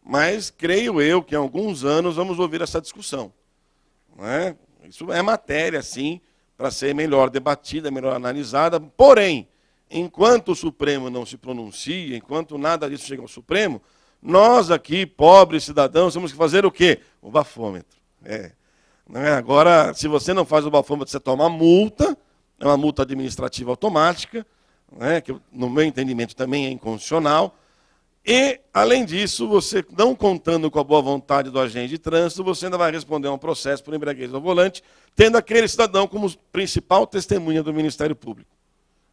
mas creio eu que em alguns anos vamos ouvir essa discussão. Isso é matéria, sim, para ser melhor debatida, melhor analisada, porém, enquanto o Supremo não se pronuncia, enquanto nada disso chega ao Supremo, nós aqui, pobres cidadãos, temos que fazer o quê? O bafômetro. Agora, se você não faz o bafômetro, você toma multa, é uma multa administrativa automática, que no meu entendimento também é inconstitucional, e, além disso, você não contando com a boa vontade do agente de trânsito, você ainda vai responder a um processo por embriaguez ao volante, tendo aquele cidadão como principal testemunha do Ministério Público.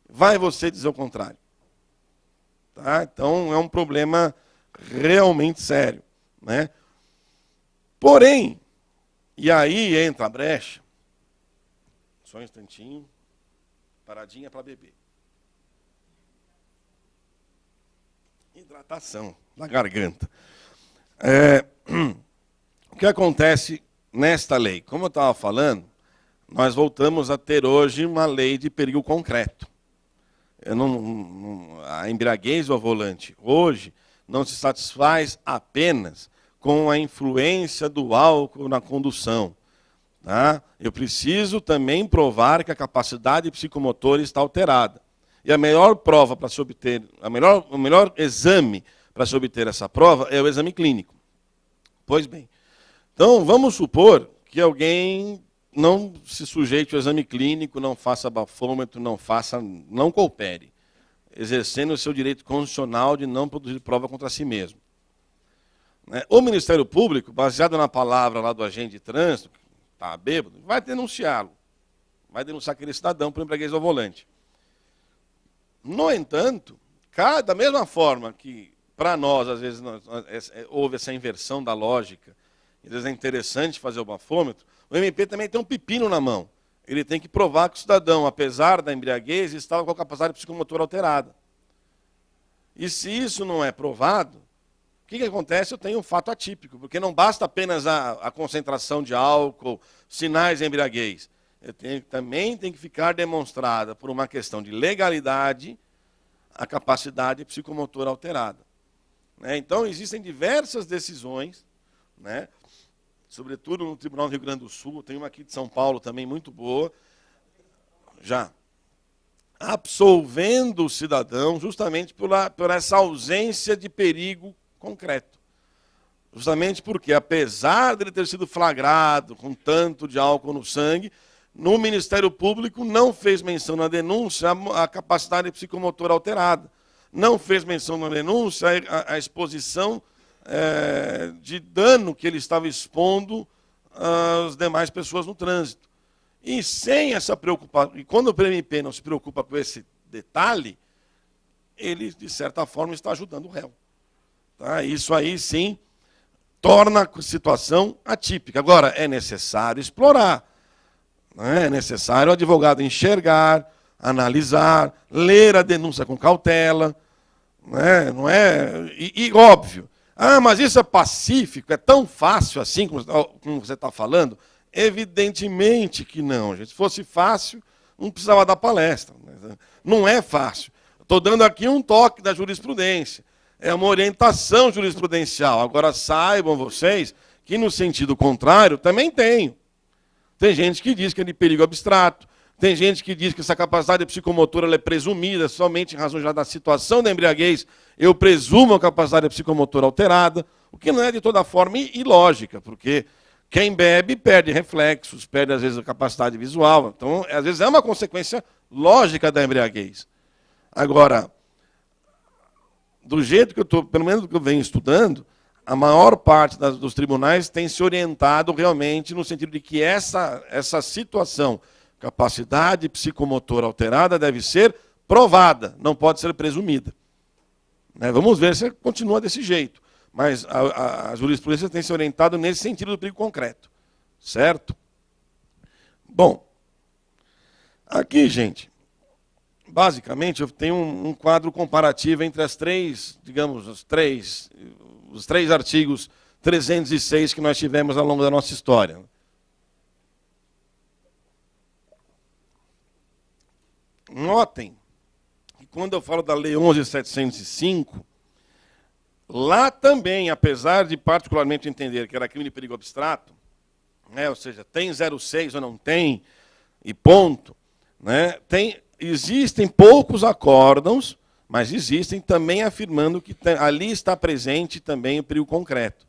Vai você dizer o contrário. Tá? Então, é um problema realmente sério. Porém, e aí entra a brecha, só um instantinho, paradinha para beber. Hidratação da garganta. O que acontece nesta lei? Como eu estava falando, nós voltamos a ter hoje uma lei de perigo concreto. A embriaguez ao volante hoje não se satisfaz apenas com a influência do álcool na condução. Tá? Eu preciso também provar que a capacidade psicomotora está alterada. E a melhor prova para se obter, o melhor exame para se obter essa prova é o exame clínico. Pois bem, então vamos supor que alguém não se sujeite ao exame clínico, não faça bafômetro, não coopere, exercendo o seu direito constitucional de não produzir prova contra si mesmo. O Ministério Público, baseado na palavra lá do agente de trânsito, que está bêbado, vai denunciá-lo. Vai denunciar aquele cidadão por embriaguez ao volante. No entanto, da mesma forma que, para nós, às vezes, houve essa inversão da lógica, às vezes é interessante fazer o bafômetro, o MP também tem um pepino na mão. Ele tem que provar que o cidadão, apesar da embriaguez, estava com a capacidade psicomotora alterada. E se isso não é provado, o que acontece? Eu tenho um fato atípico, porque não basta apenas a concentração de álcool, sinais de embriaguez. também tem que ficar demonstrada por uma questão de legalidade a capacidade psicomotora alterada. Né? Então, existem diversas decisões, né? Sobretudo no Tribunal do Rio Grande do Sul, tem uma aqui de São Paulo também muito boa, já absolvendo o cidadão justamente por essa ausência de perigo concreto. Justamente porque, apesar de ele ter sido flagrado com tanto de álcool no sangue, no Ministério Público não fez menção na denúncia a capacidade psicomotora alterada. Não fez menção na denúncia a exposição de dano que ele estava expondo às demais pessoas no trânsito. E sem essa preocupação, e quando o PMP não se preocupa com esse detalhe, ele, de certa forma, está ajudando o réu. Tá? Isso aí, sim, torna a situação atípica. Agora, é necessário explorar. Né? É necessário o advogado enxergar, analisar, ler a denúncia com cautela. Né? Não é... E óbvio, mas isso é pacífico, é tão fácil assim como você está falando? Evidentemente que não, gente. Se fosse fácil, não precisava dar palestra. Não é fácil. Estou dando aqui um toque da jurisprudência. É uma orientação jurisprudencial. Agora saibam vocês que no sentido contrário também tem. Tem gente que diz que é de perigo abstrato. Tem gente que diz que essa capacidade psicomotora é presumida somente em razão já da situação da embriaguez. Eu presumo a capacidade psicomotora alterada, o que não é de toda forma ilógica, porque quem bebe perde reflexos, perde às vezes a capacidade visual. Então, às vezes é uma consequência lógica da embriaguez. Agora, do jeito que eu estou, pelo menos do que eu venho estudando, a maior parte dos tribunais tem se orientado realmente no sentido de que essa situação, capacidade psicomotora alterada, deve ser provada, não pode ser presumida. Né? Vamos ver se continua desse jeito. Mas a jurisprudência tem se orientado nesse sentido do perigo concreto. Certo? Bom, aqui, gente, basicamente eu tenho um quadro comparativo entre as três, digamos, os três artigos 306 que nós tivemos ao longo da nossa história. Notem que quando eu falo da Lei 11.705, lá também, apesar de particularmente entender que era crime de perigo abstrato, né, ou seja, tem 06 ou não tem, e ponto, né, existem poucos acórdãos, mas existem também afirmando que ali está presente também o perigo concreto.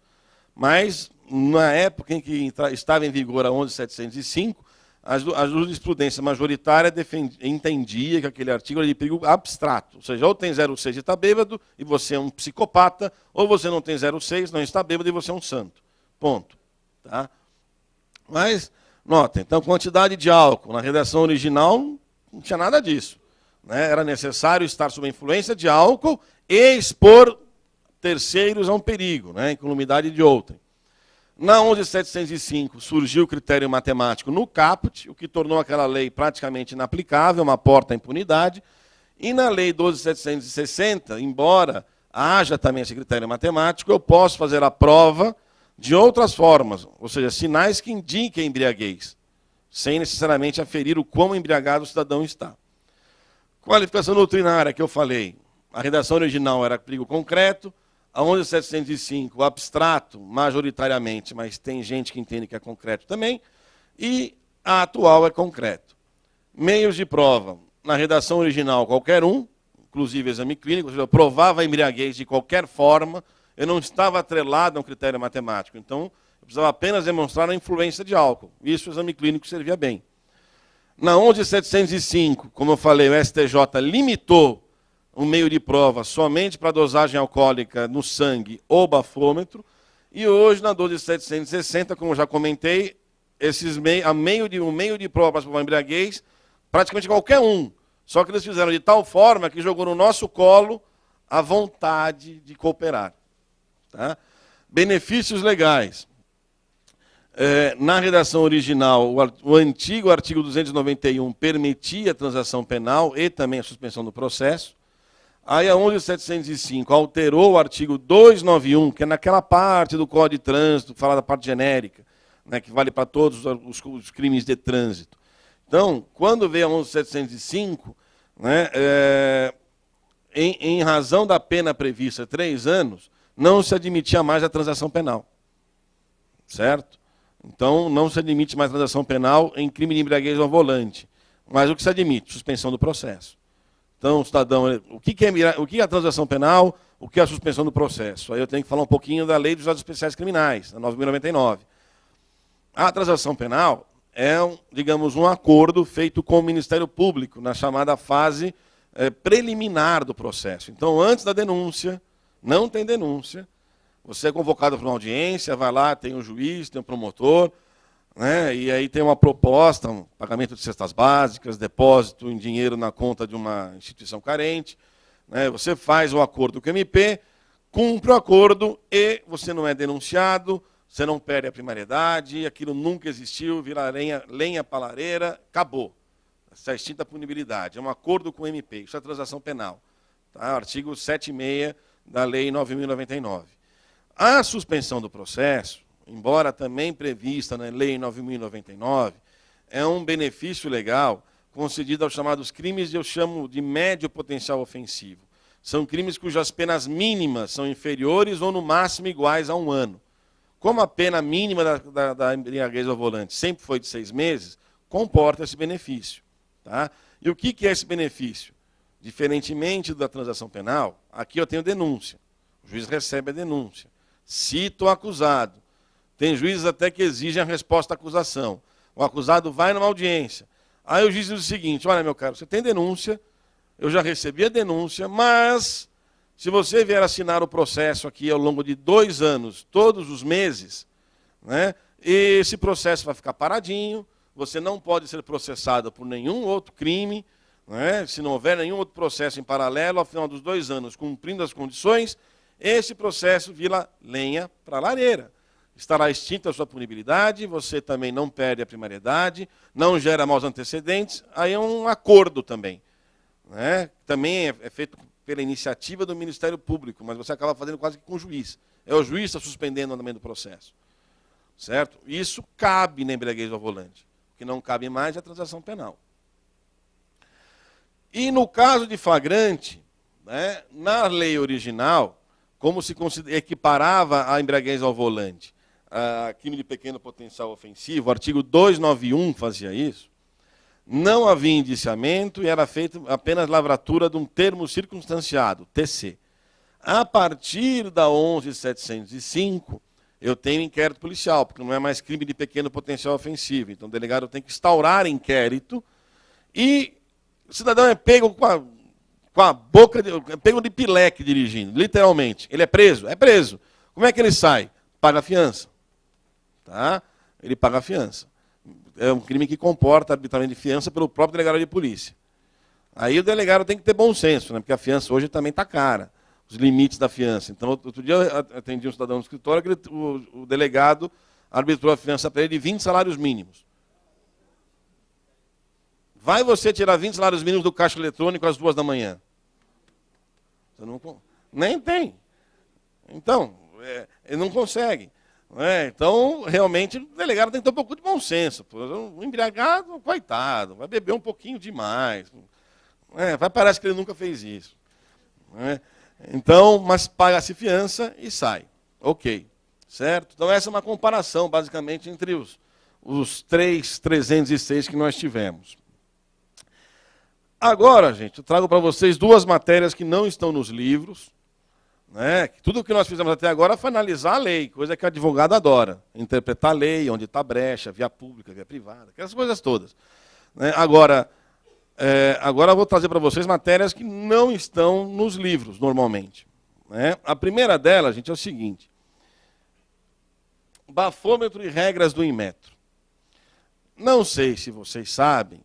Mas, na época em que estava em vigor a 11.705, a jurisprudência majoritária entendia que aquele artigo era de perigo abstrato. Ou seja, ou tem 06 e está bêbado e você é um psicopata, ou você não tem 06, não está bêbado e você é um santo. Ponto. Tá? Mas, notem, então, quantidade de álcool. Na redação original, não tinha nada disso. Né? Era necessário estar sob a influência de álcool e expor terceiros a um perigo, né? Incolumidade de outrem. Na 11.705 surgiu o critério matemático no caput, o que tornou aquela lei praticamente inaplicável, uma porta à impunidade. E na lei 12.760, embora haja também esse critério matemático, eu posso fazer a prova de outras formas, ou seja, sinais que indiquem embriaguez, sem necessariamente aferir o quão embriagado o cidadão está. Qualificação doutrinária que eu falei, a redação original era perigo concreto, a 11.705, abstrato, majoritariamente, mas tem gente que entende que é concreto também, e a atual é concreto. Meios de prova, na redação original, qualquer um, inclusive exame clínico, ou seja, eu provava a embriaguez de qualquer forma, eu não estava atrelado a um critério matemático, então eu precisava apenas demonstrar a influência de álcool. Isso o exame clínico servia bem. Na 11.705, como eu falei, o STJ limitou um meio de prova somente para dosagem alcoólica no sangue ou bafômetro, e hoje, na 12.760, como eu já comentei, um meio de prova para provar embriaguez, praticamente qualquer um. Só que eles fizeram de tal forma que jogou no nosso colo a vontade de cooperar. Tá? Benefícios legais. Na redação original, o antigo artigo 291 permitia a transação penal e também a suspensão do processo. Aí a 11.705 alterou o artigo 291, que é naquela parte do Código de Trânsito, fala da parte genérica, né, que vale para todos os crimes de trânsito. Então, quando veio a 11.705, né, em razão da pena prevista 3 anos, não se admitia mais a transação penal. Certo? Então, não se admite mais transação penal em crime de embriaguez ao volante. Mas o que se admite? Suspensão do processo. Então, o cidadão, o que é a transação penal, o que é a suspensão do processo? Aí eu tenho que falar um pouquinho da Lei dos Atos Especiais Criminais, a 9.099. A transação penal é, digamos, um acordo feito com o Ministério Público, na chamada fase preliminar do processo. Então, antes da denúncia, não tem denúncia, você é convocado para uma audiência, vai lá, tem um juiz, tem um promotor, né, e aí tem uma proposta, um pagamento de cestas básicas, depósito em dinheiro na conta de uma instituição carente, né, você faz o acordo com o MP, cumpre o acordo e você não é denunciado, você não perde a primariedade, aquilo nunca existiu, vira lenha para lareira, acabou. Está extinta a punibilidade. É um acordo com o MP, isso é transação penal. Tá? Artigo 7.6 da Lei 9.099. A suspensão do processo, embora também prevista na Lei 9.099, é um benefício legal concedido aos chamados crimes, eu chamo de médio potencial ofensivo. São crimes cujas penas mínimas são inferiores ou, no máximo, iguais a 1 ano. Como a pena mínima da embriaguez ao volante sempre foi de 6 meses, comporta esse benefício. Tá? E o que é esse benefício? Diferentemente da transação penal, aqui eu tenho denúncia. O juiz recebe a denúncia. Cita o acusado. Tem juízes até que exigem a resposta à acusação. O acusado vai numa audiência. Aí o juiz diz o seguinte: olha, meu caro, você tem denúncia, eu já recebi a denúncia, mas se você vier assinar o processo aqui ao longo de 2 anos, todos os meses, né, esse processo vai ficar paradinho, você não pode ser processado por nenhum outro crime, né, se não houver nenhum outro processo em paralelo, ao final dos 2 anos, cumprindo as condições, esse processo vira lenha para a lareira. Estará extinta a sua punibilidade, você também não perde a primariedade, não gera maus antecedentes, aí é um acordo também. Né? Também é feito pela iniciativa do Ministério Público, mas você acaba fazendo quase que com o juiz. É o juiz que está suspendendo o andamento do processo. Certo? Isso cabe na embriaguez ao volante. O que não cabe mais é a transação penal. E no caso de flagrante, né, na lei original, como se equiparava a embriaguez ao volante a crime de pequeno potencial ofensivo, o artigo 291 fazia isso, não havia indiciamento e era feita apenas lavratura de um termo circunstanciado, TC. A partir da 11.705, eu tenho inquérito policial, porque não é mais crime de pequeno potencial ofensivo. Então o delegado tem que instaurar inquérito e o cidadão é pego com a boca, pego de pileque dirigindo, literalmente. Ele é preso? É preso. Como é que ele sai? Paga a fiança. Tá? Ele paga a fiança. É um crime que comporta arbitramento de fiança pelo próprio delegado de polícia. Aí o delegado tem que ter bom senso, né? Porque a fiança hoje também está cara, os limites da fiança. Então, outro dia eu atendi um cidadão no escritório que o delegado arbitrou a fiança para ele de 20 salários mínimos. Vai você tirar 20 salários mínimos do caixa eletrônico às 2 da manhã? Você não, nem tem. Então, ele não consegue. Então, realmente, o delegado tem que ter um pouco de bom senso. Um embriagado, coitado, vai beber um pouquinho demais. Parece que ele nunca fez isso. Então, mas paga-se fiança e sai. Ok. Certo? Então, essa é uma comparação, basicamente, entre os 306 que nós tivemos. Agora, gente, eu trago para vocês 2 matérias que não estão nos livros. Né? Tudo o que nós fizemos até agora foi analisar a lei, coisa que o advogado adora. Interpretar a lei, onde está brecha, via pública, via privada, aquelas coisas todas. Né? Agora eu vou trazer para vocês matérias que não estão nos livros, normalmente. Né? A primeira delas, gente, é o seguinte. Bafômetro e regras do Inmetro. Não sei se vocês sabem,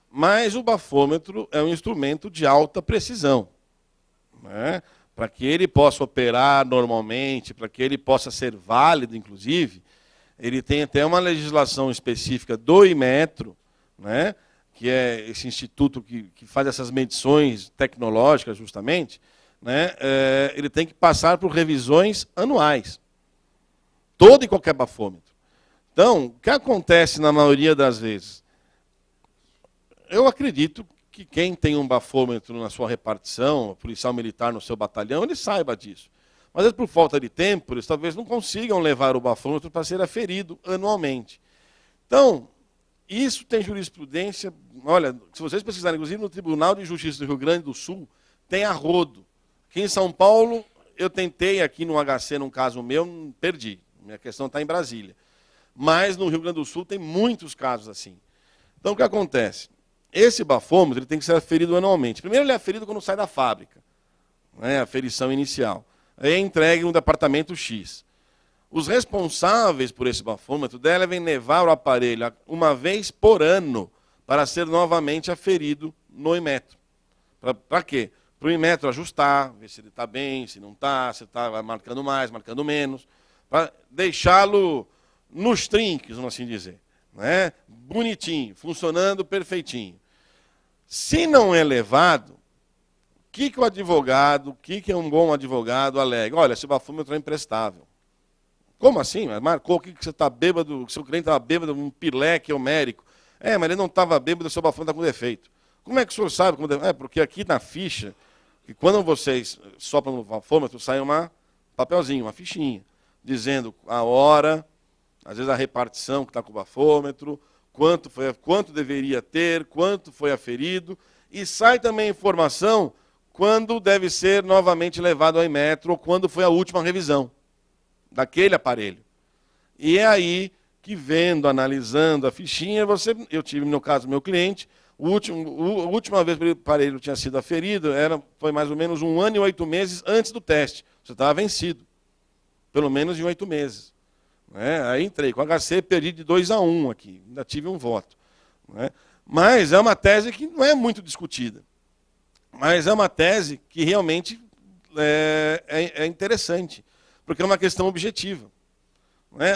mas o bafômetro é um instrumento de alta precisão. Né? Para que ele possa operar normalmente, para que ele possa ser válido, inclusive, ele tem até uma legislação específica do Inmetro, né, que é esse instituto que faz essas medições tecnológicas, justamente, né, ele tem que passar por revisões anuais. Todo e qualquer bafômetro. Então, o que acontece na maioria das vezes? eu acredito que quem tem um bafômetro na sua repartição, policial militar no seu batalhão, ele saiba disso. Mas, às vezes, por falta de tempo, eles talvez não consigam levar o bafômetro para ser aferido anualmente. Então, isso tem jurisprudência. Olha, se vocês pesquisarem, inclusive no Tribunal de Justiça do Rio Grande do Sul, tem a rodo. Aqui em São Paulo, eu tentei aqui no HC, num caso meu, perdi. Minha questão está em Brasília. Mas no Rio Grande do Sul tem muitos casos assim. Então, o que acontece? Esse bafômetro ele tem que ser aferido anualmente. Primeiro, ele é aferido quando sai da fábrica, né, a aferição inicial. Aí é entregue no departamento X. Os responsáveis por esse bafômetro devem levar o aparelho uma vez por ano para ser novamente aferido no Inmetro. Para quê? Para o Inmetro ajustar, ver se ele está bem, se não está, se está marcando mais, marcando menos, para deixá-lo nos trinques, vamos assim dizer. Né? Bonitinho, funcionando perfeitinho. Se não é levado, o que o advogado, o que um bom advogado alega? Olha, esse bafômetro é imprestável. Como assim? Marcou que você está bêbado, que seu cliente estava bêbado, um pileque homérico. Mas ele não estava bêbado, seu bafômetro está com defeito. Como é que o senhor sabe? Porque aqui na ficha, que quando vocês sopram no bafômetro, sai um papelzinho, uma fichinha, dizendo a hora, às vezes a repartição que está com o bafômetro, quanto deveria ter, quanto foi aferido, e sai também a informação quando deve ser novamente levado ao Inmetro, ou quando foi a última revisão daquele aparelho. E é aí que, vendo, analisando a fichinha, eu tive, no caso, meu cliente, a última vez que o aparelho tinha sido aferido foi mais ou menos 1 ano e 8 meses antes do teste. Você estava vencido, pelo menos em 8 meses. Aí entrei com HC, perdi de 2-1 aqui, ainda tive um voto. Mas é uma tese que não é muito discutida. Mas é uma tese que realmente é interessante, porque é uma questão objetiva.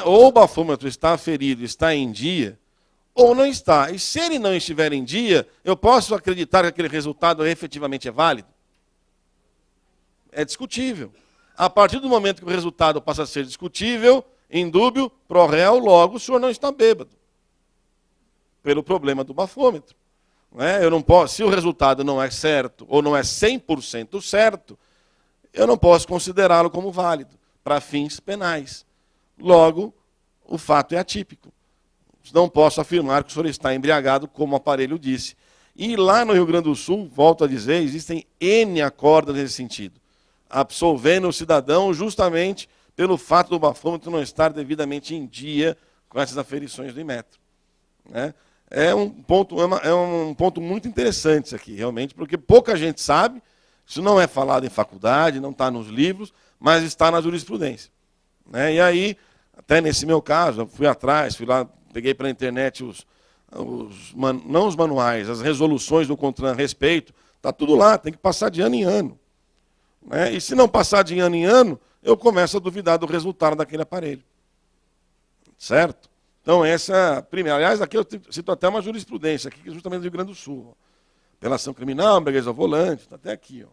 Ou o bafômetro está aferido, está em dia, ou não está. E se ele não estiver em dia, eu posso acreditar que aquele resultado efetivamente é válido? É discutível. A partir do momento que o resultado passa a ser discutível, indúbio, pro réu, logo o senhor não está bêbado. Pelo problema do bafômetro. Eu não posso, se o resultado não é certo, ou não é 100% certo, eu não posso considerá-lo como válido, para fins penais. Logo, o fato é atípico. Não posso afirmar que o senhor está embriagado, como o aparelho disse. E lá no Rio Grande do Sul, volto a dizer, existem N acordos nesse sentido, absolvendo o cidadão justamente pelo fato do bafômetro não estar devidamente em dia com essas aferições do Inmetro. É um ponto muito interessante isso aqui, realmente, porque pouca gente sabe, isso não é falado em faculdade, não está nos livros, mas está na jurisprudência. E aí, até nesse meu caso, eu fui atrás, fui lá, peguei pela internet não os manuais, as resoluções do CONTRAN a respeito, está tudo lá, tem que passar de ano em ano. E se não passar de ano em ano, eu começo a duvidar do resultado daquele aparelho. Certo? Então, essa primeira. Aliás, aqui eu cito até uma jurisprudência, aqui, justamente do Rio Grande do Sul. Apelação criminal, embriaguez ao volante, está até aqui.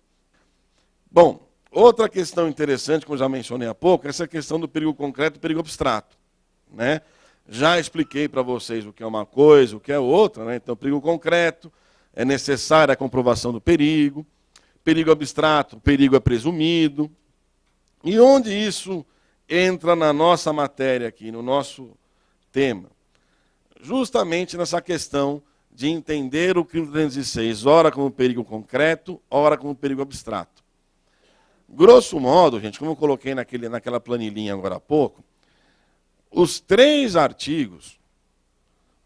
Bom, outra questão interessante, como eu já mencionei há pouco, é essa questão do perigo concreto e perigo abstrato. Já expliquei para vocês o que é uma coisa, o que é outra. Então, perigo concreto, é necessária a comprovação do perigo. Perigo abstrato, o perigo é presumido. E onde isso entra na nossa matéria aqui, no nosso tema? Justamente nessa questão de entender o crime 306, ora como perigo concreto, ora como perigo abstrato. Grosso modo, gente, como eu coloquei naquela planilhinha agora há pouco, os 3 artigos,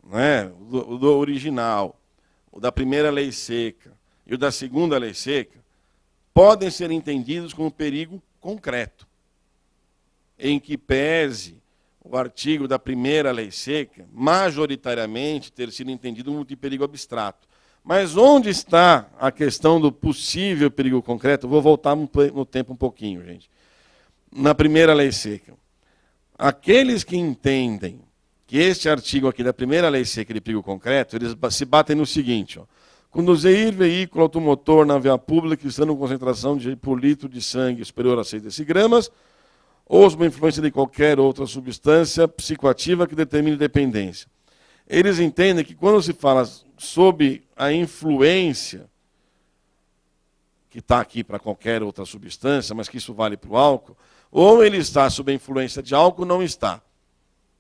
o do original, o da primeira lei seca e o da segunda lei seca, podem ser entendidos como perigo concreto, em que pese o artigo da primeira lei seca, majoritariamente ter sido entendido como de perigo abstrato. Mas onde está a questão do possível perigo concreto? Eu vou voltar no tempo um pouquinho, gente. Na primeira lei seca. Aqueles que entendem que este artigo aqui da primeira lei seca de perigo concreto, eles se batem no seguinte: conduzir veículo automotor na via pública estando com concentração por litro de sangue superior a 6 decigramas, ou sob influência de qualquer outra substância psicoativa que determine dependência. eles entendem que quando se fala sob a influência, que está aqui para qualquer outra substância, mas que isso vale para o álcool, ou ele está sob a influência de álcool ou não está.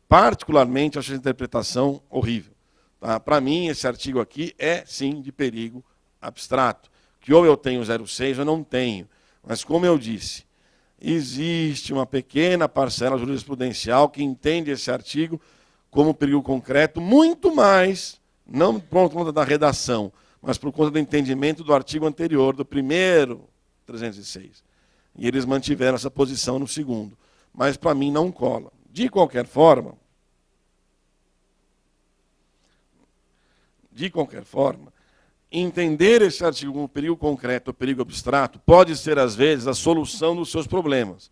Particularmente, acho essa interpretação horrível. Tá? Para mim, esse artigo aqui é, sim, de perigo abstrato. Que ou eu tenho 0,6 ou não tenho. Mas, como eu disse, existe uma pequena parcela jurisprudencial que entende esse artigo como perigo concreto, muito mais, não por conta da redação, mas por conta do entendimento do artigo anterior, do primeiro 306. E eles mantiveram essa posição no segundo. Mas, para mim, não cola. De qualquer forma, entender esse artigo como perigo concreto ou perigo abstrato pode ser, às vezes, a solução dos seus problemas.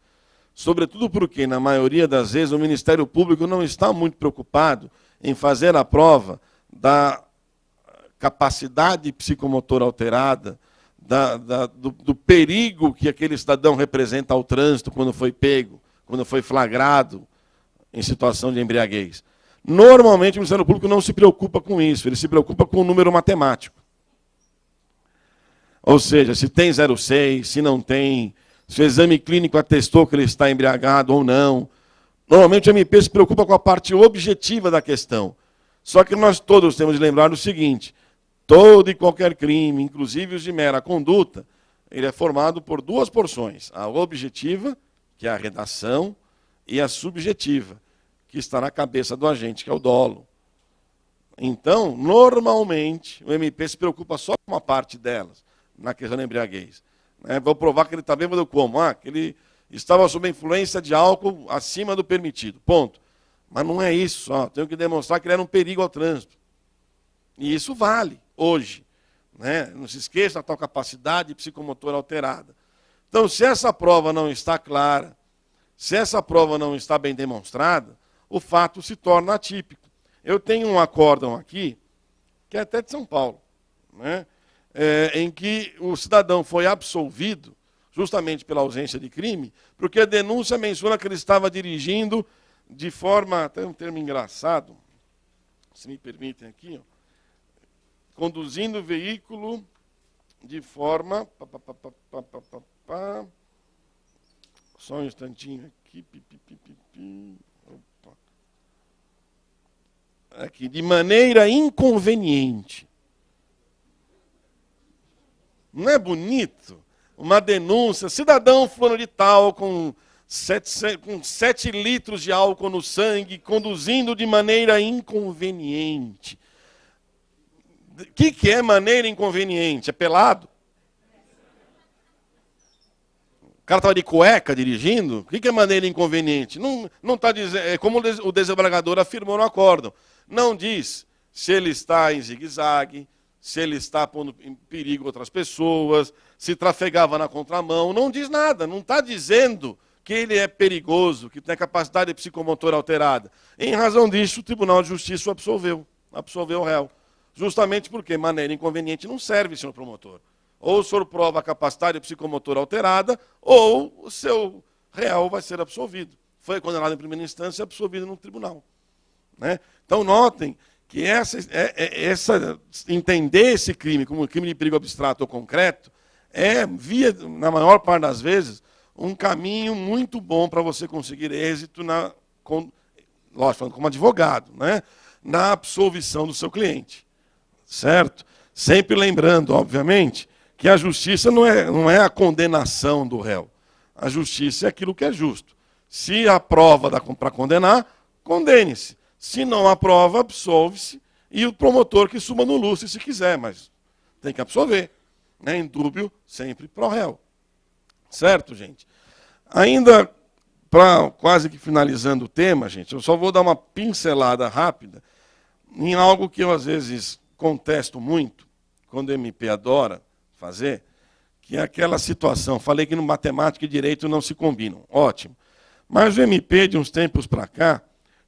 Sobretudo porque, na maioria das vezes, o Ministério Público não está muito preocupado em fazer a prova da capacidade psicomotora alterada, do perigo que aquele cidadão representa ao trânsito quando foi pego, quando foi flagrado em situação de embriaguez. Normalmente, o Ministério Público não se preocupa com isso, ele se preocupa com o número matemático. Ou seja, se tem 0,6, se não tem, se o exame clínico atestou que ele está embriagado ou não. Normalmente o MP se preocupa com a parte objetiva da questão. Só que nós todos temos de lembrar o seguinte, todo e qualquer crime, inclusive os de mera conduta, ele é formado por duas porções. A objetiva, que é a redação, e a subjetiva, que está na cabeça do agente, que é o dolo. Então, normalmente, o MP se preocupa só com uma parte delas, na questão da embriaguez. Vou provar que ele está bêbado como? Que ele estava sob a influência de álcool acima do permitido. Ponto. Mas não é isso só. Tenho que demonstrar que ele era um perigo ao trânsito. E isso vale hoje. Não se esqueça da tal capacidade psicomotora alterada. Então, se essa prova não está clara, se essa prova não está bem demonstrada, o fato se torna atípico. Eu tenho um acórdão aqui, que é até de São Paulo, em que o cidadão foi absolvido, justamente pela ausência de crime, porque a denúncia menciona que ele estava dirigindo de forma, até um termo engraçado, se me permitem aqui, conduzindo o veículo de forma... Só um instantinho aqui. Opa. Aqui, de maneira inconveniente. Não é bonito? Uma denúncia, cidadão fulano de tal, com 7 litros de álcool no sangue, conduzindo de maneira inconveniente. O que é maneira inconveniente? É pelado? O cara estava de cueca dirigindo? O que é maneira inconveniente? Não está dizendo, é como o desembargador afirmou no acórdão. Não diz se ele está em zigue-zague, se ele está pondo em perigo outras pessoas, se trafegava na contramão. Não diz nada, não está dizendo que ele é perigoso, que tem capacidade psicomotora alterada. Em razão disso, o Tribunal de Justiça o absolveu o réu. Justamente porque maneira inconveniente não serve, senhor promotor. Ou o senhor prova a capacidade psicomotora alterada, ou o seu réu vai ser absolvido. Foi condenado em primeira instância e absolvido no tribunal. Então, notem que entender esse crime como um crime de perigo abstrato ou concreto é, na maior parte das vezes, um caminho muito bom para você conseguir êxito, lógico, falando como advogado, na absolvição do seu cliente. Certo? Sempre lembrando, obviamente, que a justiça não é a condenação do réu. A justiça é aquilo que é justo. Se há prova para condenar, condene-se. Se não há prova, absolve-se. E o promotor que suma no lustre se quiser, mas tem que absolver. Em dúbio, sempre pro réu. Certo, gente? Ainda, quase que finalizando o tema, gente, eu só vou dar uma pincelada rápida em algo que eu, às vezes, contesto muito, quando o MP adora fazer, que é aquela situação, falei que no matemática e direito não se combinam, ótimo. Mas o MP, de uns tempos para cá,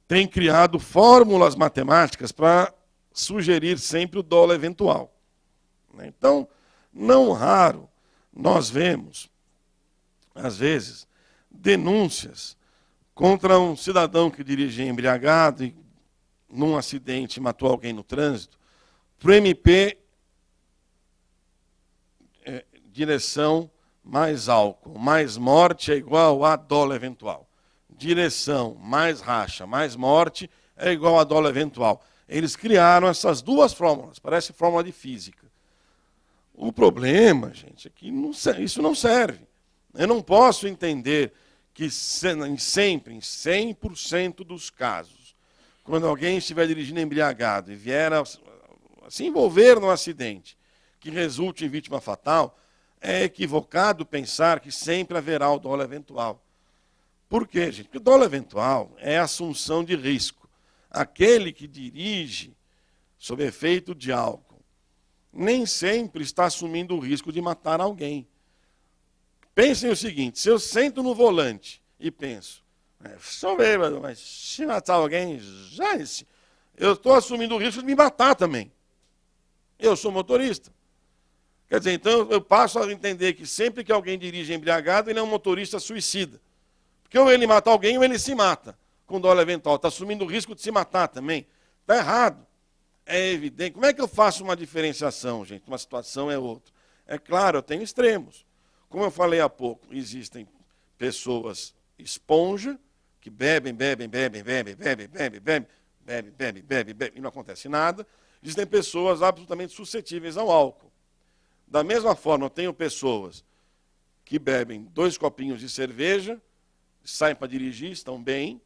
tem criado fórmulas matemáticas para sugerir sempre o dolo eventual. Então, não raro, nós vemos, às vezes, denúncias contra um cidadão que dirige embriagado, num acidente, matou alguém no trânsito, para o MP, direção mais álcool, mais morte é igual a dolo eventual. Direção mais racha, mais morte é igual a dolo eventual. Eles criaram essas duas fórmulas, parece fórmula de física. O problema, gente, é que isso não serve. Eu não posso entender que sempre, em 100% dos casos, quando alguém estiver dirigindo embriagado e vier a se envolver num acidente que resulte em vítima fatal, é equivocado pensar que sempre haverá o dolo eventual. Por quê, gente? Porque o dolo eventual é assunção de risco. Aquele que dirige sob efeito de álcool nem sempre está assumindo o risco de matar alguém. Pensem o seguinte, se eu sento no volante e penso, sou bêbado, mas se matar alguém, eu estou assumindo o risco de me matar também. Eu sou motorista. Quer dizer, então eu passo a entender que sempre que alguém dirige embriagado, ele é um motorista suicida. Porque ou ele mata alguém ou ele se mata com dolo eventual. Está assumindo o risco de se matar também. Está errado. É evidente. Como é que eu faço uma diferenciação, gente? Uma situação é outra. É claro, eu tenho extremos. Como eu falei há pouco, existem pessoas esponja, que bebem, e não acontece nada. Existem pessoas absolutamente suscetíveis ao álcool. Da mesma forma, eu tenho pessoas que bebem 2 copinhos de cerveja, saem para dirigir, estão bem,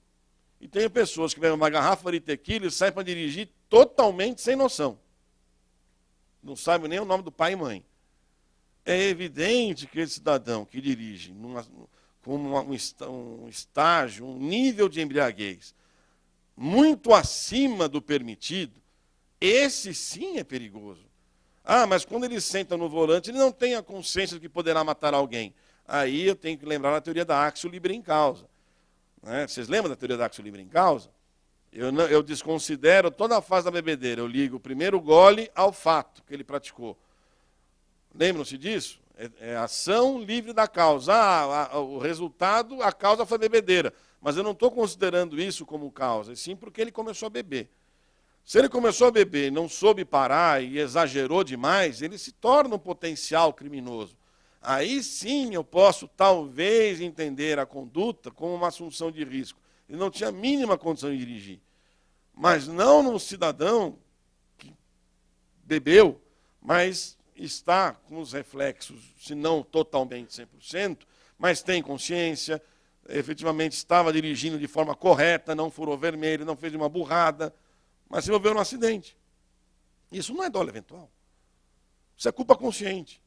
e tenho pessoas que bebem uma garrafa de tequila e saem para dirigir totalmente sem noção. Não sabem nem o nome do pai e mãe. É evidente que esse cidadão que dirige com um estágio, um nível de embriaguez muito acima do permitido, esse sim é perigoso. Ah, mas quando ele senta no volante, ele não tem a consciência de que poderá matar alguém. Aí eu tenho que lembrar da teoria da axio libere in causa. Né? Vocês lembram da teoria da axio libere in causa? Eu desconsidero toda a fase da bebedeira. Eu ligo o primeiro gole ao fato que ele praticou. Lembram-se disso? É ação livre da causa. O resultado, a causa foi bebedeira. Mas eu não estou considerando isso como causa, sim porque ele começou a beber. Se ele começou a beber, não soube parar e exagerou demais, ele se torna um potencial criminoso. Aí sim eu posso talvez entender a conduta como uma assunção de risco. Ele não tinha a mínima condição de dirigir. Mas não num cidadão que bebeu, mas está com os reflexos, se não totalmente 100%, mas tem consciência, efetivamente estava dirigindo de forma correta, não furou vermelho, não fez uma burrada, mas se envolveu num acidente. Isso não é dolo eventual. Isso é culpa consciente.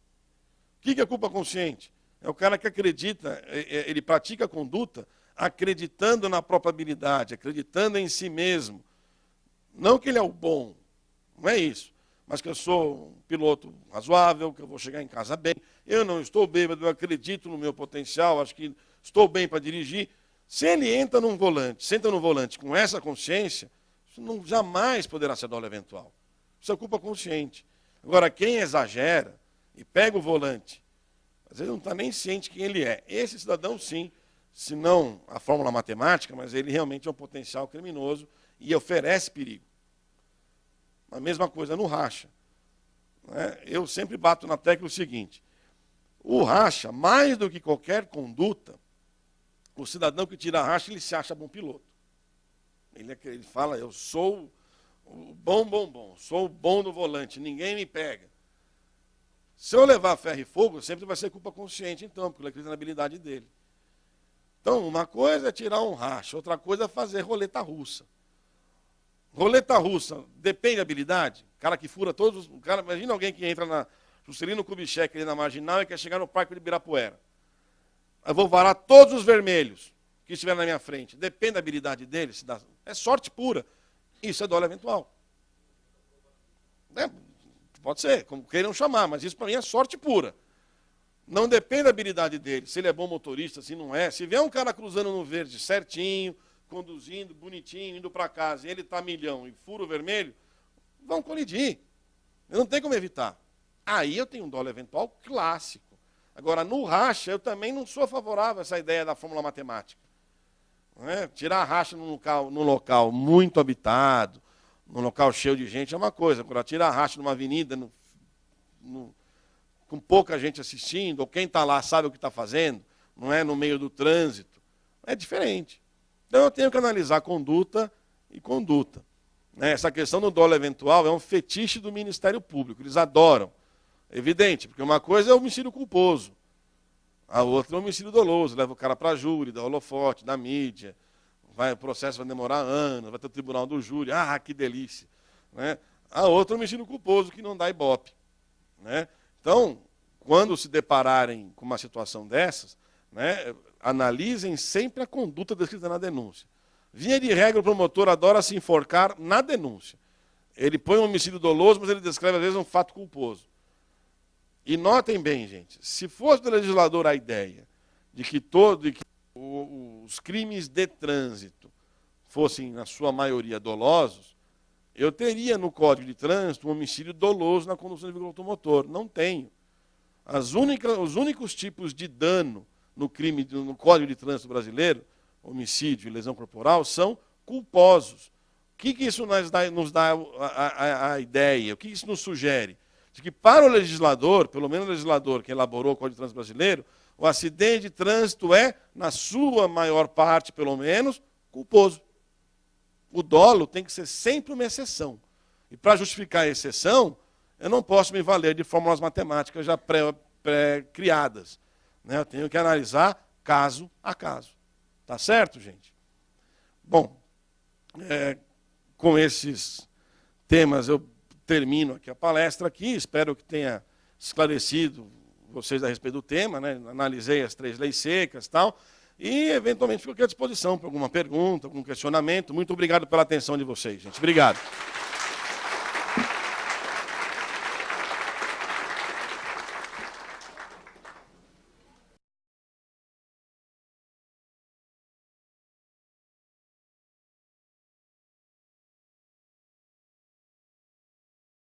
O que é culpa consciente? É o cara que acredita, ele pratica a conduta acreditando na própria habilidade, acreditando em si mesmo. Não que ele é o bom, não é isso. Mas que eu sou um piloto razoável, que eu vou chegar em casa bem. Eu não estou bêbado, eu acredito no meu potencial, acho que estou bem para dirigir. Se ele entra num volante, senta no volante com essa consciência, isso jamais poderá ser dolo eventual. Isso é culpa consciente. Agora, quem exagera e pega o volante, às vezes não está nem ciente quem ele é. Esse cidadão, sim, se não a fórmula matemática, mas ele realmente é um potencial criminoso e oferece perigo. A mesma coisa no racha. Eu sempre bato na tecla o seguinte, o racha, mais do que qualquer conduta, o cidadão que tira a racha, ele se acha bom piloto. Ele fala, eu sou o bom, sou o bom no volante, ninguém me pega. Se eu levar ferro e fogo, sempre vai ser culpa consciente, então, porque ele acredita na habilidade dele. Então, uma coisa é tirar um racha, outra coisa é fazer roleta russa. Roleta russa, depende da habilidade. O cara que fura todos os... Imagina alguém que entra na Juscelino Kubitschek ali na Marginal e quer chegar no Parque de Ibirapuera. Eu vou varar todos os vermelhos que estiver na minha frente. Depende da habilidade dele. É sorte pura. Isso é dolo eventual. Pode ser, como queiram chamar, mas isso para mim é sorte pura. Não depende da habilidade dele, se ele é bom motorista, se não é. Se vier um cara cruzando no verde certinho, conduzindo, bonitinho, indo para casa, e ele está milhão e fura o vermelho, vão colidir. Não tem como evitar. Aí eu tenho um dolo eventual clássico. Agora, no racha, eu também não sou favorável a essa ideia da fórmula matemática. Tirar a racha num local muito habitado, num local cheio de gente é uma coisa. Agora, tira a racha numa avenida, com pouca gente assistindo, ou quem está lá sabe o que está fazendo, não é no meio do trânsito, é diferente. Então eu tenho que analisar conduta e conduta. Essa questão do dolo eventual é um fetiche do Ministério Público, eles adoram. É evidente, porque uma coisa é o homicídio culposo, a outra é o homicídio doloso, leva o cara para a júri, dá holofote, dá mídia, o processo vai demorar anos, vai ter o tribunal do júri, que delícia. A outra é o homicídio culposo, que não dá ibope. Então, quando se depararem com uma situação dessas, analisem sempre a conduta descrita na denúncia. Via de regra, o promotor adora se enforcar na denúncia. Ele põe um homicídio doloso, mas ele descreve, às vezes, um fato culposo. E notem bem, gente, se fosse do legislador a ideia de que os crimes de trânsito fossem, na sua maioria, dolosos, eu teria no Código de Trânsito um homicídio doloso na condução de veículo automotor. Não tenho. Os únicos tipos de dano no Código de Trânsito brasileiro, homicídio e lesão corporal, são culposos. O que isso nos dá a ideia? O que isso nos sugere? De que para o legislador, pelo menos o legislador que elaborou o Código de Trânsito brasileiro, o acidente de trânsito é, na sua maior parte, pelo menos, culposo. O dolo tem que ser sempre uma exceção. E para justificar a exceção, eu não posso me valer de fórmulas matemáticas já pré-criadas. Eu tenho que analisar caso a caso. Tá certo, gente? Bom, com esses temas eu termino aqui a palestra aqui. Espero que tenha esclarecido vocês a respeito do tema. Analisei as 3 leis secas e tal. E, eventualmente, fico aqui à disposição para alguma pergunta, algum questionamento. Muito obrigado pela atenção de vocês, gente. Obrigado.